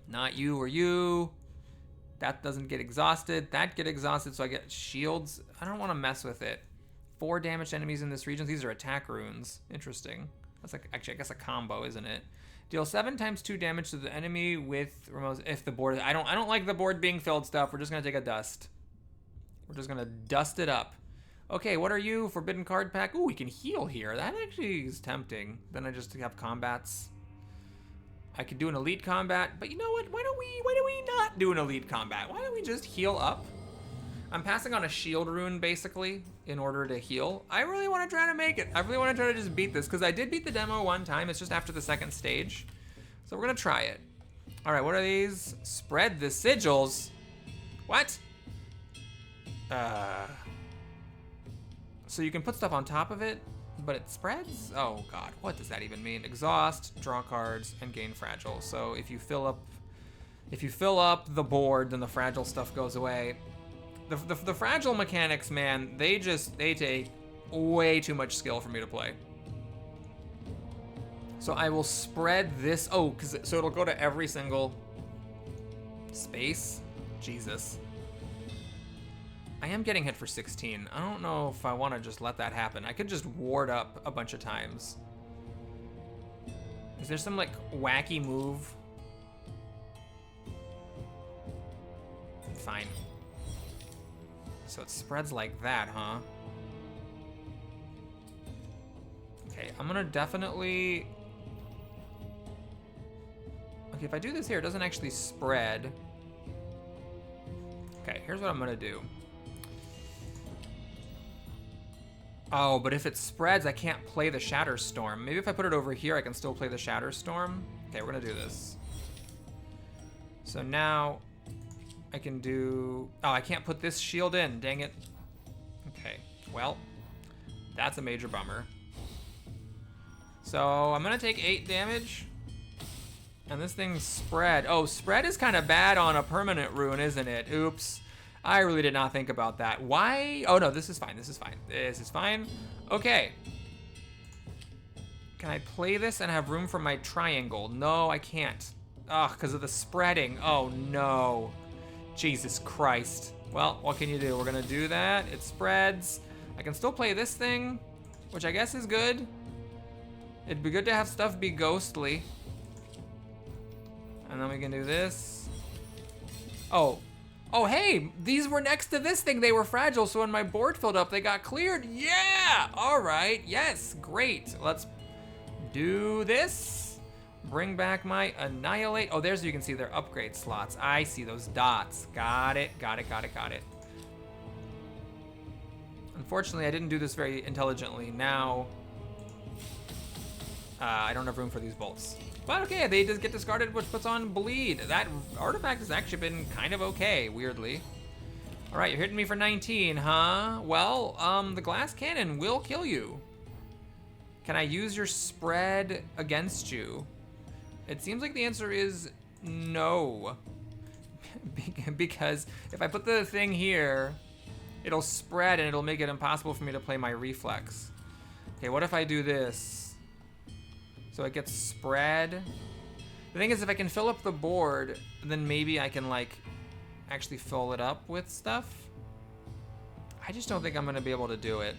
Not you or you. That doesn't get exhausted. That get exhausted, so I get shields. I don't want to mess with it. 4 damage to enemies in this region. These are attack runes. Interesting. That's like, actually, I guess a combo, isn't it? Deal 7 times 2 damage to the enemy with remote. If the board, I don't like the board being filled stuff. We're just gonna take a dust. We're just gonna dust it up. Okay, what are you? Forbidden card pack. Ooh, we can heal here. That actually is tempting. Then I just have combats. I could do an elite combat, but you know what? Why don't we not do an elite combat? Why don't we just heal up? I'm passing on a shield rune basically in order to heal. I really want to try to make it. I really want to try to just beat this because I did beat the demo one time. It's just after the 2nd stage. So we're gonna try it. All right, what are these? Spread the sigils. What? So you can put stuff on top of it, but it spreads? Oh God, what does that even mean? Exhaust, draw cards, and gain fragile. So if you fill up the board, then the fragile stuff goes away. The fragile mechanics, man, they take way too much skill for me to play. So I will spread this. Oh, so it'll go to every single space. Jesus. I am getting hit for 16. I don't know if I want to just let that happen. I could just ward up a bunch of times. Is there some like wacky move? Fine. So it spreads like that, huh? Okay, I'm gonna definitely... Okay, if I do this here, it doesn't actually spread. Okay, here's what I'm gonna do. Oh, but if it spreads, I can't play the Shatter Storm. Maybe if I put it over here, I can still play the Shatter Storm. Okay, we're gonna do this. So now I can do... Oh, I can't put this shield in, dang it. Okay, well, that's a major bummer. So I'm gonna take 8 damage. And this thing's spread. Oh, spread is kind of bad on a permanent rune, isn't it? Oops. I really did not think about that. Why? Oh no, this is fine, this is fine. This is fine. Okay. Can I play this and have room for my triangle? No, I can't. Ugh, because of the spreading. Oh no. Jesus Christ. Well, what can you do? We're gonna do that. It spreads. I can still play this thing, which I guess is good. It'd be good to have stuff be ghostly. And then we can do this. Oh. Oh, hey, these were next to this thing. They were fragile, so when my board filled up, they got cleared. Yeah, all right, yes, great. Let's do this. Bring back my Annihilate. Oh, there's, you can see their upgrade slots. I see those dots. Got it, got it, got it, got it. Unfortunately, I didn't do this very intelligently. Now, I don't have room for these bolts. But okay, they just get discarded, which puts on bleed. That artifact has actually been kind of okay, weirdly. All right, you're hitting me for 19, huh? Well, the glass cannon will kill you. Can I use your spread against you? It seems like the answer is no. Because if I put the thing here, it'll spread and it'll make it impossible for me to play my reflex. Okay, what if I do this? So it gets spread. The thing is, if I can fill up the board, then maybe I can like actually fill it up with stuff. I just don't think I'm gonna be able to do it.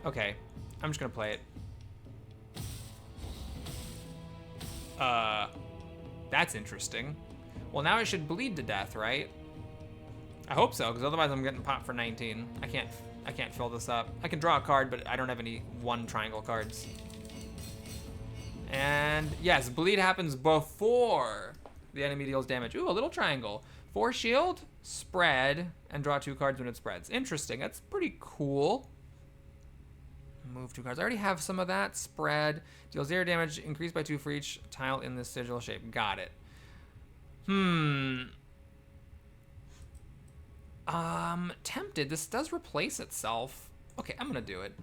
Okay, I'm just gonna play it. That's interesting. Well, now I should bleed to death, right? I hope so, because otherwise I'm getting popped for 19. I can't fill this up. I can draw a card, but I don't have any 1 triangle cards. And yes, bleed happens before the enemy deals damage. Ooh, a little triangle. 4 shield, spread, and draw 2 cards when it spreads. Interesting, that's pretty cool. Move 2 cards. I already have some of that. Spread, deals 0 damage, increased by 2 for each tile in this sigil shape. Got it. Tempted. This does replace itself. Okay, I'm gonna do it.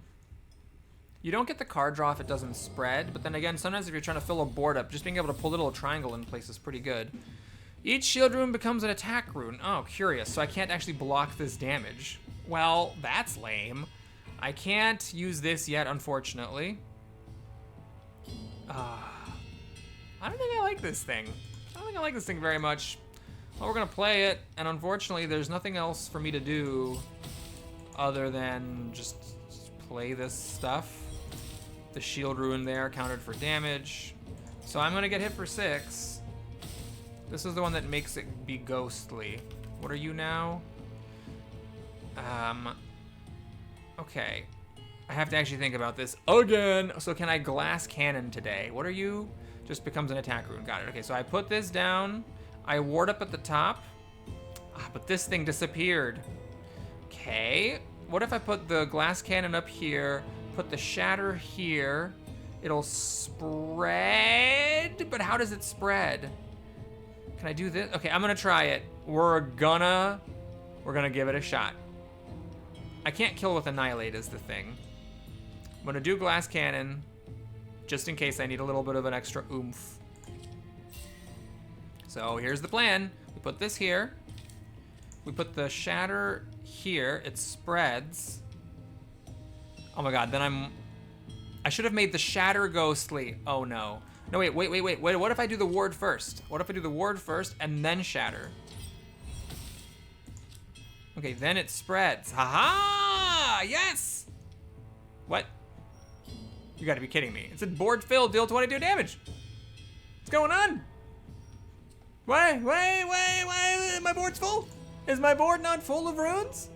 You don't get the card draw if it doesn't spread, but then again, sometimes if you're trying to fill a board up, just being able to pull a little triangle in place is pretty good. Each shield rune becomes an attack rune. Oh, curious. So I can't actually block this damage. Well, that's lame. I can't use this yet, unfortunately. I don't think I like this thing. I don't think I like this thing very much. Well, we're gonna play it, and unfortunately there's nothing else for me to do other than just play this stuff. The shield rune there counted for damage. So I'm gonna get hit for 6. This is the one that makes it be ghostly. What are you now? Okay. I have to actually think about this again. So can I glass cannon today? What are you? Just becomes an attack rune. Got it. Okay, so I put this down. I ward up at the top. But this thing disappeared. Okay. What if I put the glass cannon up here, put the shatter here? It'll spread, but how does it spread? Can I do this? Okay, I'm gonna try it. We're gonna give it a shot. I can't kill with Annihilate is the thing. I'm gonna do glass cannon, just in case I need a little bit of an extra oomph. So here's the plan. We put this here. We put the shatter here. It spreads. Oh my god, then I should have made the shatter ghostly. Oh no. No, wait. What if I do the ward first? What if I do the ward first and then shatter? Okay, then it spreads. Haha! Yes! What? You gotta be kidding me. It said board filled, deal 22 damage. What's going on? Why? My board's full? Is my board not full of runes?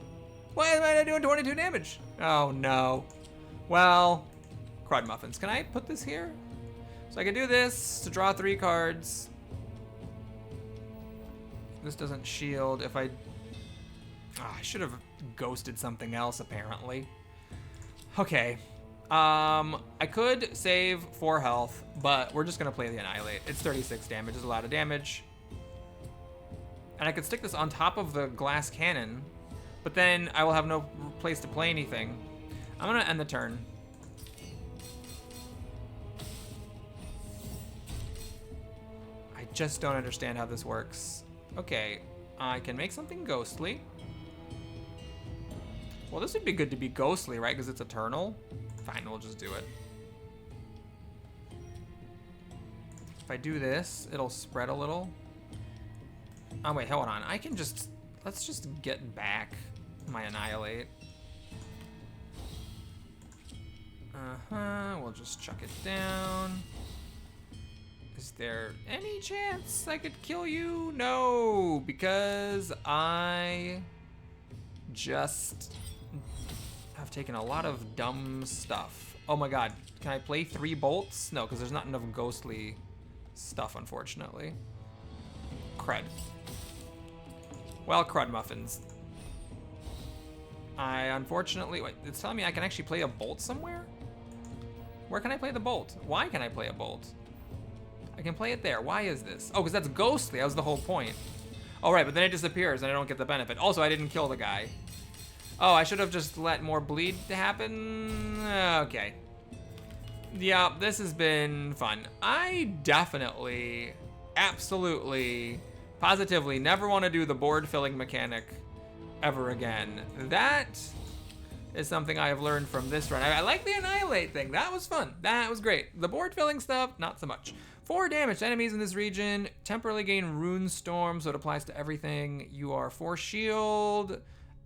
Why am I not doing 22 damage? Oh no. Well, crud muffins. Can I put this here? So I can do this to draw 3 cards. This doesn't shield. If I should have ghosted something else apparently. Okay. I could save 4 health, but we're just gonna play the Annihilate. It's 36 damage, it's a lot of damage. And I could stick this on top of the glass cannon, but then I will have no place to play anything. I'm gonna end the turn. I just don't understand how this works. Okay, I can make something ghostly. Well, this would be good to be ghostly, right? Because it's eternal. Fine, we'll just do it. If I do this, it'll spread a little. Oh, wait, hold on. I can just... Let's just get back my Annihilate. We'll just chuck it down. Is there any chance I could kill you? No, because I just have taken a lot of dumb stuff. Oh my god, can I play 3 bolts? No, because there's not enough ghostly stuff, unfortunately. Crud. Well, crud muffins. I unfortunately, wait, it's telling me I can actually play a bolt somewhere? Where can I play the bolt? Why can I play a bolt? I can play it there. Why is this? Oh, because that's ghostly. That was the whole point. Oh, right, but then it disappears and I don't get the benefit. Also, I didn't kill the guy. Oh, I should have just let more bleed happen. Okay. Yeah, this has been fun. I definitely, absolutely, positively never want to do the board filling mechanic ever again. That is something I have learned from this run. I like the Annihilate thing. That was fun. That was great. The board filling stuff, not so much. 4 damage to enemies in this region. Temporarily gain Rune Storm, so it applies to everything. You are 4 shield.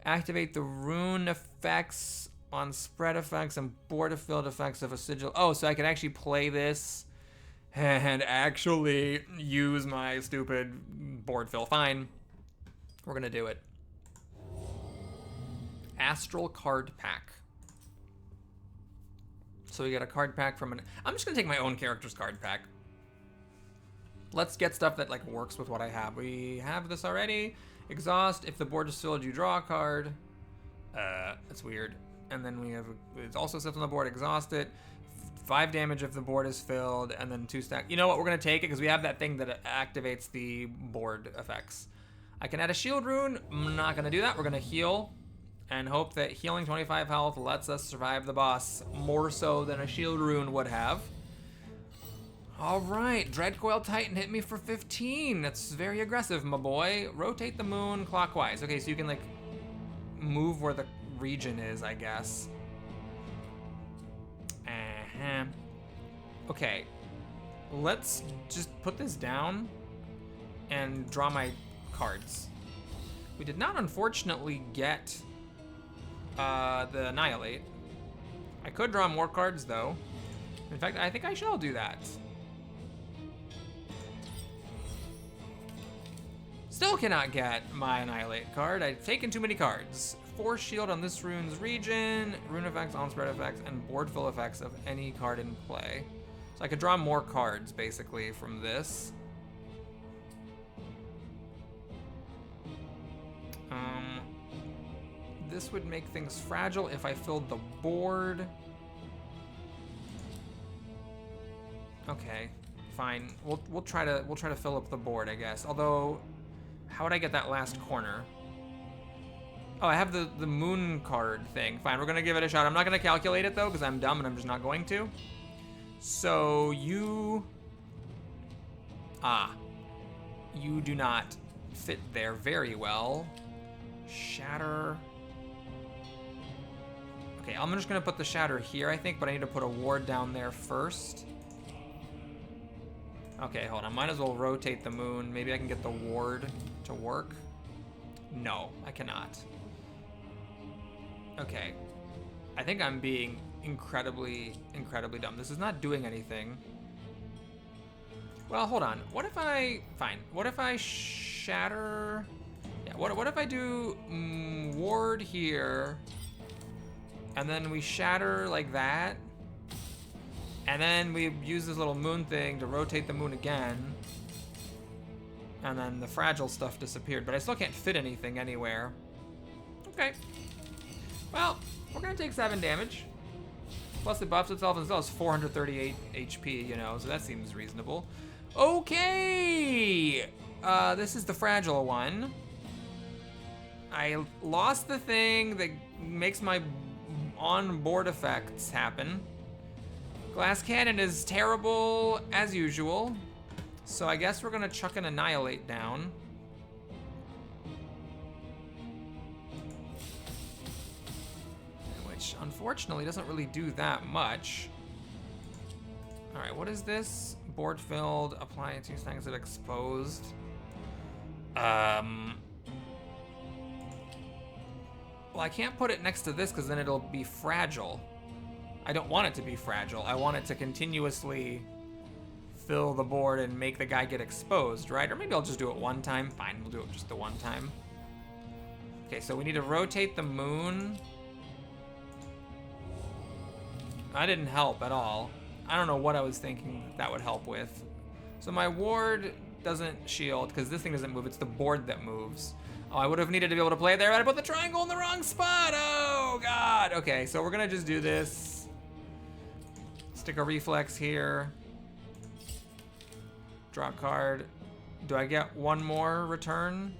Activate the rune effects on spread effects and board filled effects of a sigil. Oh, so I can actually play this and actually use my stupid board fill. Fine. We're gonna do it. Astral card pack. So we get a card pack from an... I'm just gonna take my own character's card pack. Let's get stuff that like works with what I have. We have this already. Exhaust. If the board is filled, you draw a card. That's weird. And then we have... It also sits on the board. Exhaust it. 5 damage if the board is filled, and then 2 stack. You know what? We're gonna take it because we have that thing that activates the board effects. I can add a shield rune. I'm not gonna do that. We're gonna heal and hope that healing 25 health lets us survive the boss more so than a shield rune would have. All right, Dreadcoil Titan hit me for 15. That's very aggressive, my boy. Rotate the moon clockwise. Okay, so you can like move where the region is, I guess. Uh-huh. Okay, let's just put this down and draw my cards. We did not, unfortunately, get the Annihilate. I could draw more cards, though. In fact, I think I shall do that. Still cannot get my Annihilate card. I've taken too many cards. Force shield on this rune's region, rune effects, on-spread effects, and board fill effects of any card in play. So I could draw more cards, basically, from this. This would make things fragile if I filled the board. Okay, fine. We'll try to fill up the board, I guess. Although, how would I get that last corner? Oh, I have the moon card thing. Fine, we're gonna give it a shot. I'm not gonna calculate it though, because I'm dumb and I'm just not going to. So you do not fit there very well. Shatter. Okay, I'm just gonna put the shatter here, I think, but I need to put a ward down there first. Okay, hold on. Might as well rotate the moon. Maybe I can get the ward to work. No, I cannot. Okay. I think I'm being incredibly dumb. This is not doing anything. Well, hold on. What if I... Fine. What if I shatter... Yeah, what if I do ward here, and then we shatter like that, and then we use this little moon thing to rotate the moon again, and then the fragile stuff disappeared, but I still can't fit anything anywhere. Okay. Well, we're gonna take 7 damage. Plus it buffs itself and still has 438 HP, you know, so that seems reasonable. Okay! This is the fragile one. I lost the thing that makes my on-board effects happen. Glass Cannon is terrible as usual. So I guess we're gonna chuck an Annihilate down. Which unfortunately doesn't really do that much. All right, what is this? Board filled, apply it to things that exposed. Well, I can't put it next to this because then it'll be fragile. I don't want it to be fragile. I want it to continuously fill the board and make the guy get exposed, right? Or maybe I'll just do it one time. Fine, we'll do it just the one time. Okay, so we need to rotate the moon. That didn't help at all. I don't know what I was thinking that would help with. So my ward doesn't shield because this thing doesn't move. It's the board that moves. Oh, I would have needed to be able to play there, but I put the triangle in the wrong spot. Oh, God. Okay, so we're going to just do this. Stick a reflex here. Draw a card. Do I get one more return?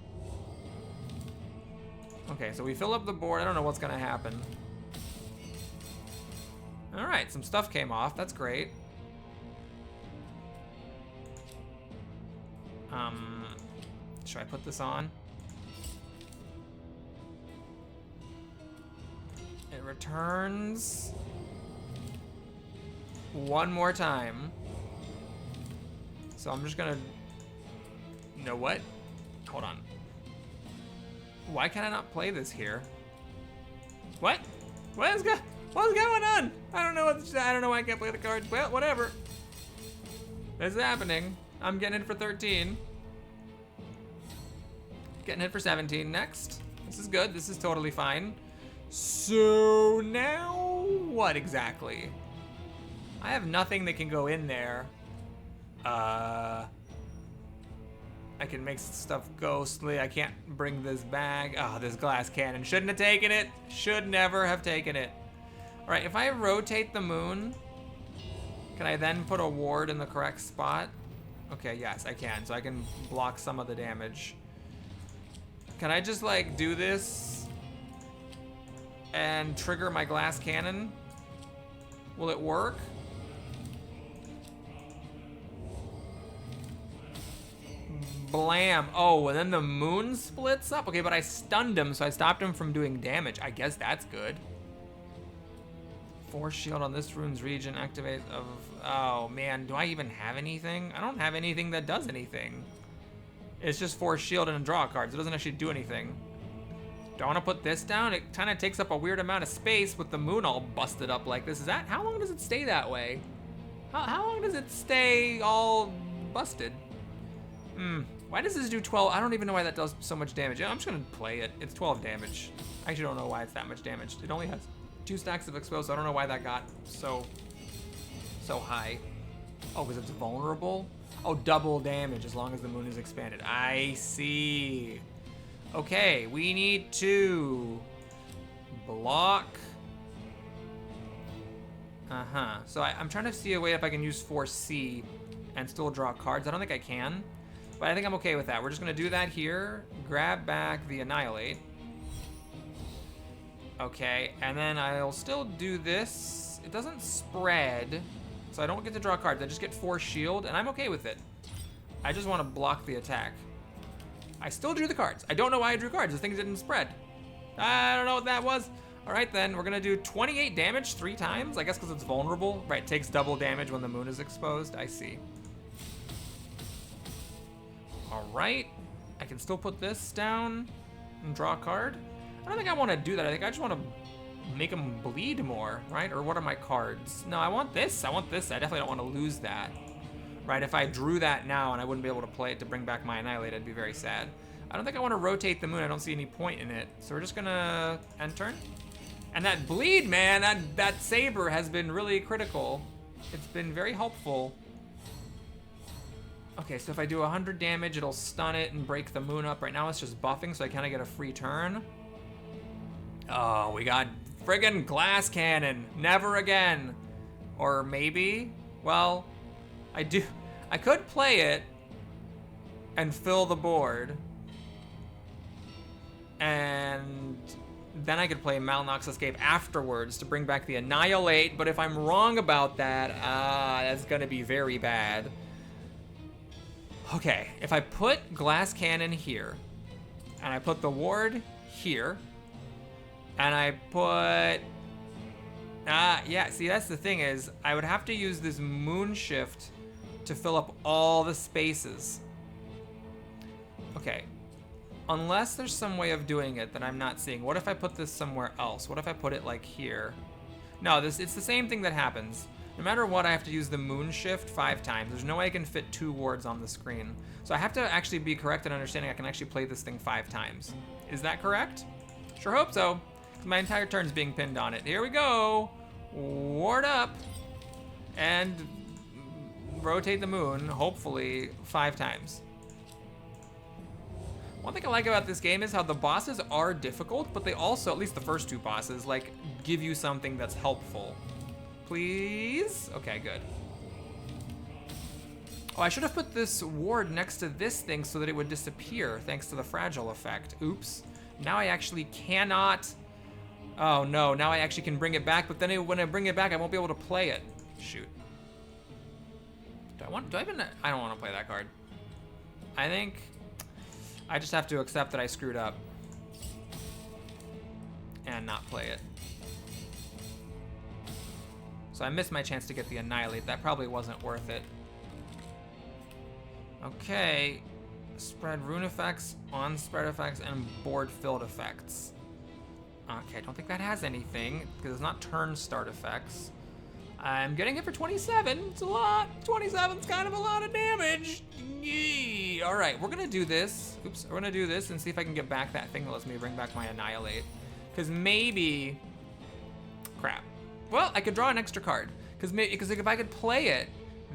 Okay, so we fill up the board. I don't know what's going to happen. All right, some stuff came off. That's great. Should I put this on? It returns one more time. So I'm just gonna, you know what? Hold on. Why can I not play this here? What? What's going on? I don't know why I can't play the cards. Well, whatever. This is happening. I'm getting it for 13. Getting hit for 17 next. This is good. This is totally fine. So now what exactly? I have nothing that can go in there. I can make stuff ghostly. I can't bring this bag. Oh, this glass cannon. Shouldn't have taken it. Should never have taken it. All right, if I rotate the moon, can I then put a ward in the correct spot? Okay, yes, I can. So I can block some of the damage. Can I just like do this and trigger my glass cannon? Will it work? Blam. Oh, and then the moon splits up. Okay, but I stunned him, so I stopped him from doing damage. I guess that's good. Force shield on this rune's region activates of... Oh, man. Do I even have anything? I don't have anything that does anything. It's just force shield and draw cards. It doesn't actually do anything. Do I want to put this down? It kind of takes up a weird amount of space with the moon all busted up like this. Is that... How long does it stay that way? How long does it stay all busted? Why does this do 12? I don't even know why that does so much damage. Yeah, I'm just going to play it. It's 12 damage. I actually don't know why it's that much damage. It only has 2 stacks of exposed, so I don't know why that got so high. Oh, because it's vulnerable? Oh, double damage as long as the moon is expanded. I see. Okay, we need to block. So I'm trying to see a way if I can use Force C and still draw cards. I don't think I can, but I think I'm okay with that. We're just gonna do that here. Grab back the Annihilate. Okay, and then I'll still do this. It doesn't spread, so I don't get to draw cards. I just get Force Shield, and I'm okay with it. I just want to block the attack. I still drew the cards. I don't know why I drew cards. The things didn't spread. I don't know what that was. All right, then. We're going to do 28 damage 3 times. I guess because it's vulnerable. Right, it takes double damage when the moon is exposed. I see. All right. I can still put this down and draw a card. I don't think I want to do that. I think I just want to make him bleed more, right? Or what are my cards? No, I want this. I want this. I definitely don't want to lose that. Right, if I drew that now and I wouldn't be able to play it to bring back my Annihilate, I'd be very sad. I don't think I want to rotate the moon. I don't see any point in it. So we're just gonna end turn. And that bleed, man, that saber has been really critical. It's been very helpful. Okay, so if I do 100 damage, it'll stun it and break the moon up. Right now it's just buffing, so I kind of get a free turn. Oh, we got friggin' glass cannon. Never again. Or maybe, well, I could play it and fill the board. And then I could play Malnox Escape afterwards to bring back the Annihilate. But if I'm wrong about that, that's gonna be very bad. Okay, if I put Glass Cannon here, and I put the ward here, and I put... yeah, see, that's the thing is, I would have to use this Moon Shift to fill up all the spaces. Okay. Unless there's some way of doing it that I'm not seeing. What if I put this somewhere else? What if I put it like here? No, it's the same thing that happens. No matter what, I have to use the Moon Shift 5 times. There's no way I can fit 2 wards on the screen. So I have to actually be correct in understanding I can actually play this thing 5 times. Is that correct? Sure hope so. My entire turn's being pinned on it. Here we go. Ward up. And rotate the moon, hopefully 5 times. One thing I like about this game is how the bosses are difficult, but they also, at least the first 2 bosses, like, give you something that's helpful. Please? Okay, good. Oh, I should have put this ward next to this thing so that it would disappear, thanks to the fragile effect. Oops. Now I actually cannot... Oh no, now I actually can bring it back, but then when I bring it back, I won't be able to play it. Shoot. I don't want to play that card. I think I just have to accept that I screwed up and not play it. So I missed my chance to get the Annihilate. That probably wasn't worth it. Okay. Spread rune effects, on spread effects, and board filled effects. Okay, I don't think that has anything because it's not turn start effects. I'm getting it for 27. It's a lot. 27's kind of a lot of damage. Yee. All right, we're gonna do this. Oops, we're gonna do this and see if I can get back that thing that lets me bring back my Annihilate. Because maybe, crap. Well, I could draw an extra card. Because if I could play it,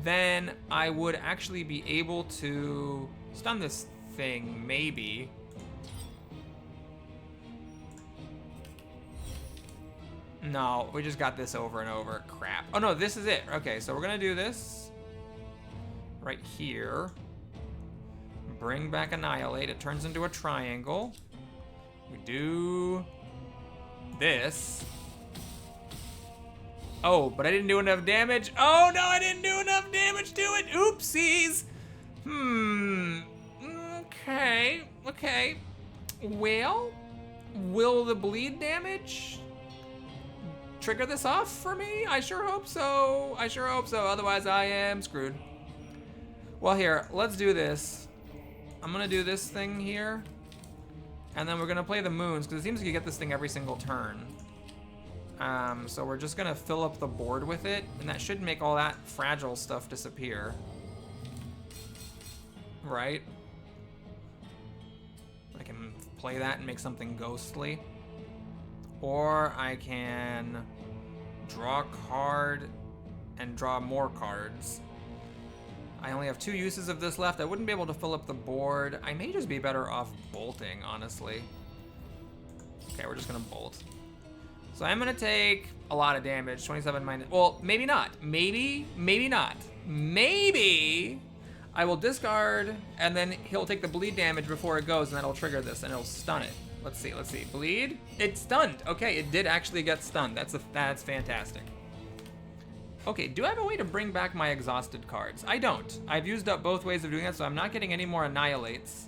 then I would actually be able to stun this thing, maybe. No, we just got this over and over. Crap. Oh no, this is it. Okay, so we're gonna do this right here. Bring back Annihilate. It turns into a triangle. We do this. Oh, but I didn't do enough damage. Oh no, I didn't do enough damage to it. Oopsies. Okay, okay. Well, will the bleed damage trigger this off for me? I sure hope so. I sure hope so. Otherwise, I am screwed. Well, here, let's do this. I'm gonna do this thing here. And then we're gonna play the moons, because it seems like you get this thing every single turn. So we're just gonna fill up the board with it, and that should make all that fragile stuff disappear. Right? I can play that and make something ghostly. Or I can draw a card and draw more cards. I only have 2 uses of this left. I wouldn't be able to fill up the board. I may just be better off bolting, honestly. Okay, we're just gonna bolt. So I'm gonna take a lot of damage, 27 minus, well, maybe not. Maybe not. Maybe I will discard, and then he'll take the bleed damage before it goes, and that'll trigger this, and it'll stun it. Let's see. Bleed? It's stunned. Okay, it did actually get stunned. That's fantastic. Okay, do I have a way to bring back my exhausted cards? I don't. I've used up both ways of doing that, so I'm not getting any more Annihilates.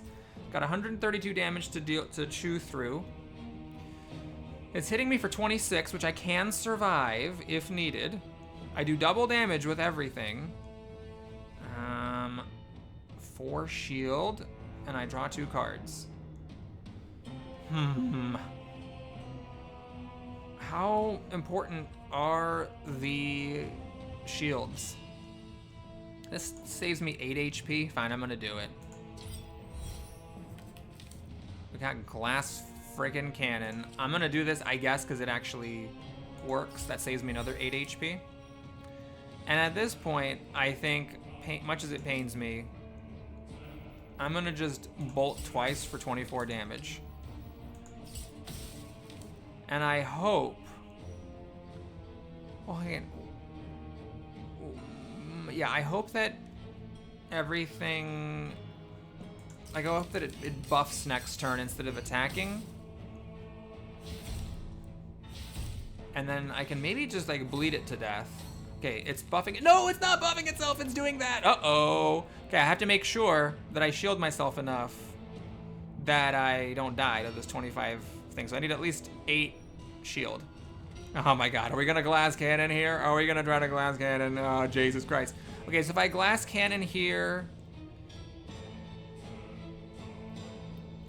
Got 132 damage to chew through. It's hitting me for 26, which I can survive if needed. I do double damage with everything. 4 shield, and I draw 2 cards. How important are the shields? This saves me 8 HP. Fine, I'm gonna do it. We got glass friggin' cannon. I'm gonna do this, I guess, because it actually works. That saves me another 8 HP. And at this point, I think, much as it pains me, I'm gonna just bolt twice for 24 damage. And I hope, well, yeah, I hope that everything, I hope that it buffs next turn instead of attacking. And then I can maybe just like bleed it to death. Okay, it's buffing it. No, it's not buffing itself, it's doing that. Uh-oh. Okay, I have to make sure that I shield myself enough that I don't die to this 25 thing. So I need at least 8 shield. Oh my god, are we gonna glass cannon here? Are we gonna try to glass cannon? Oh, Jesus Christ. Okay, so if I glass cannon here,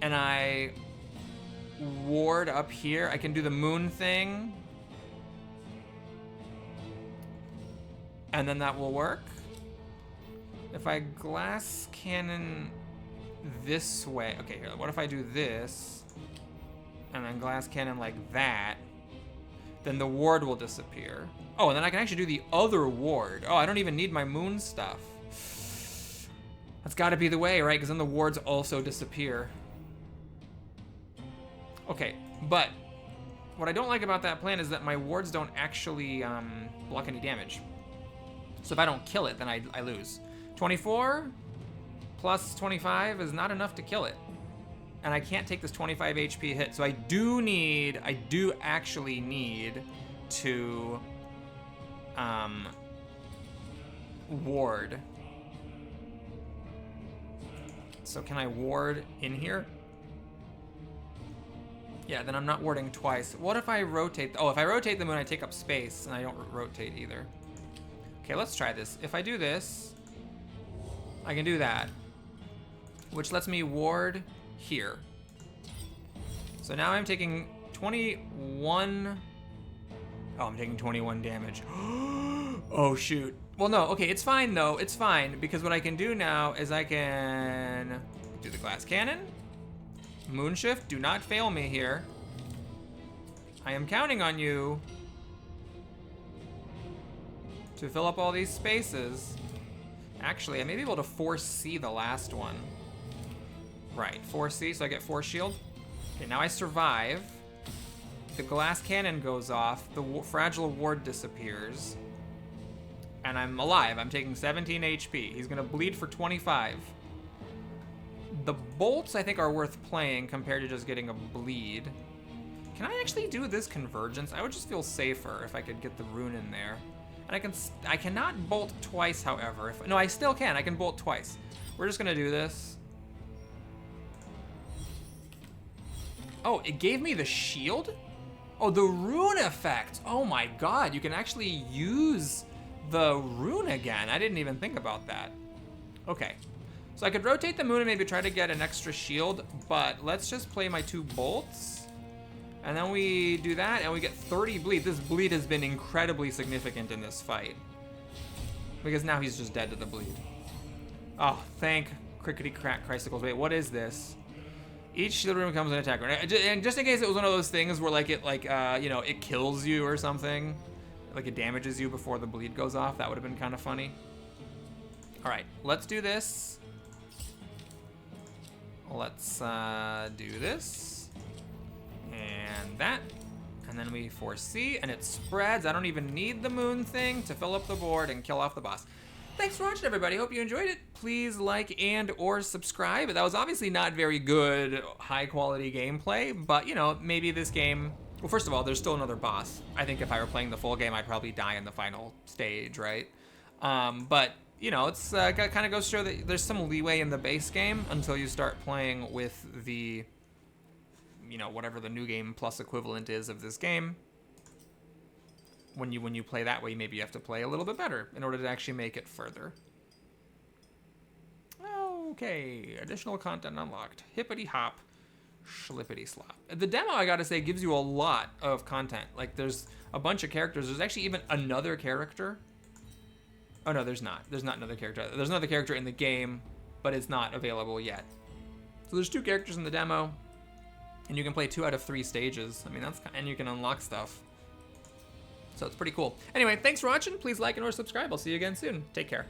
and I ward up here, I can do the moon thing. And then that will work. If I glass cannon this way, okay, here, what if I do this, and then glass cannon like that, then the ward will disappear. Oh, and then I can actually do the other ward. Oh, I don't even need my moon stuff. That's gotta be the way, right? Because then the wards also disappear. Okay, but what I don't like about that plan is that my wards don't actually block any damage. So if I don't kill it, then I lose. 24 plus 25 is not enough to kill it. And I can't take this 25 HP hit. So I do actually need to ward. So can I ward in here? Yeah, then I'm not warding twice. What if I rotate? Oh, if I rotate the moon, I take up space, and I don't rotate either. Okay, let's try this. If I do this, I can do that, which lets me ward here. So now I'm taking 21. Oh, I'm taking 21 damage. Oh, shoot. Well, no, okay, it's fine, though. It's fine, because what I can do now is I can do the glass cannon. Moonshift, do not fail me here. I am counting on you to fill up all these spaces. Actually, I may be able to foresee the last one. Right, foresee, so I get 4 shield. Okay, now I survive. The glass cannon goes off, the fragile ward disappears, and I'm alive. I'm taking 17 HP. He's gonna bleed for 25. The bolts, I think, are worth playing compared to just getting a bleed. Can I actually do this convergence? I would just feel safer if I could get the rune in there. And I cannot bolt twice, however. No, I still can. I can bolt twice. We're just gonna do this. Oh, it gave me the shield? Oh, the rune effect. Oh my god, you can actually use the rune again. I didn't even think about that. Okay. So I could rotate the moon and maybe try to get an extra shield, but let's just play my 2 bolts. And then we do that and we get 30 bleed. This bleed has been incredibly significant in this fight. Because now he's just dead to the bleed. Oh, thank crickety crack Chrysicles. Wait, what is this? Each shield room becomes an attacker. And just in case it was one of those things where like it you know, it kills you or something. Like it damages you before the bleed goes off. That would have been kind of funny. All right, let's do this. Let's do this. And that. And then we foresee, and it spreads. I don't even need the moon thing to fill up the board and kill off the boss. Thanks for watching, everybody. Hope you enjoyed it. Please like and or subscribe. That was obviously not very good, high-quality gameplay, but, you know, maybe this game... Well, first of all, there's still another boss. I think if I were playing the full game, I'd probably die in the final stage, right? But, you know, it's kind of goes to show that there's some leeway in the base game until you start playing with the, you know, whatever the new game plus equivalent is of this game. When you play that way, maybe you have to play a little bit better in order to actually make it further. Okay, additional content unlocked. Hippity hop, schlippity slop. The demo, I gotta say, gives you a lot of content. Like, there's a bunch of characters. There's actually even another character. Oh no, there's not. There's not another character. There's another character in the game, but it's not available yet. So there's 2 characters in the demo, and you can play 2 out of 3 stages. I mean, and you can unlock stuff. So it's pretty cool. Anyway, thanks for watching. Please like and or subscribe. I'll see you again soon. Take care.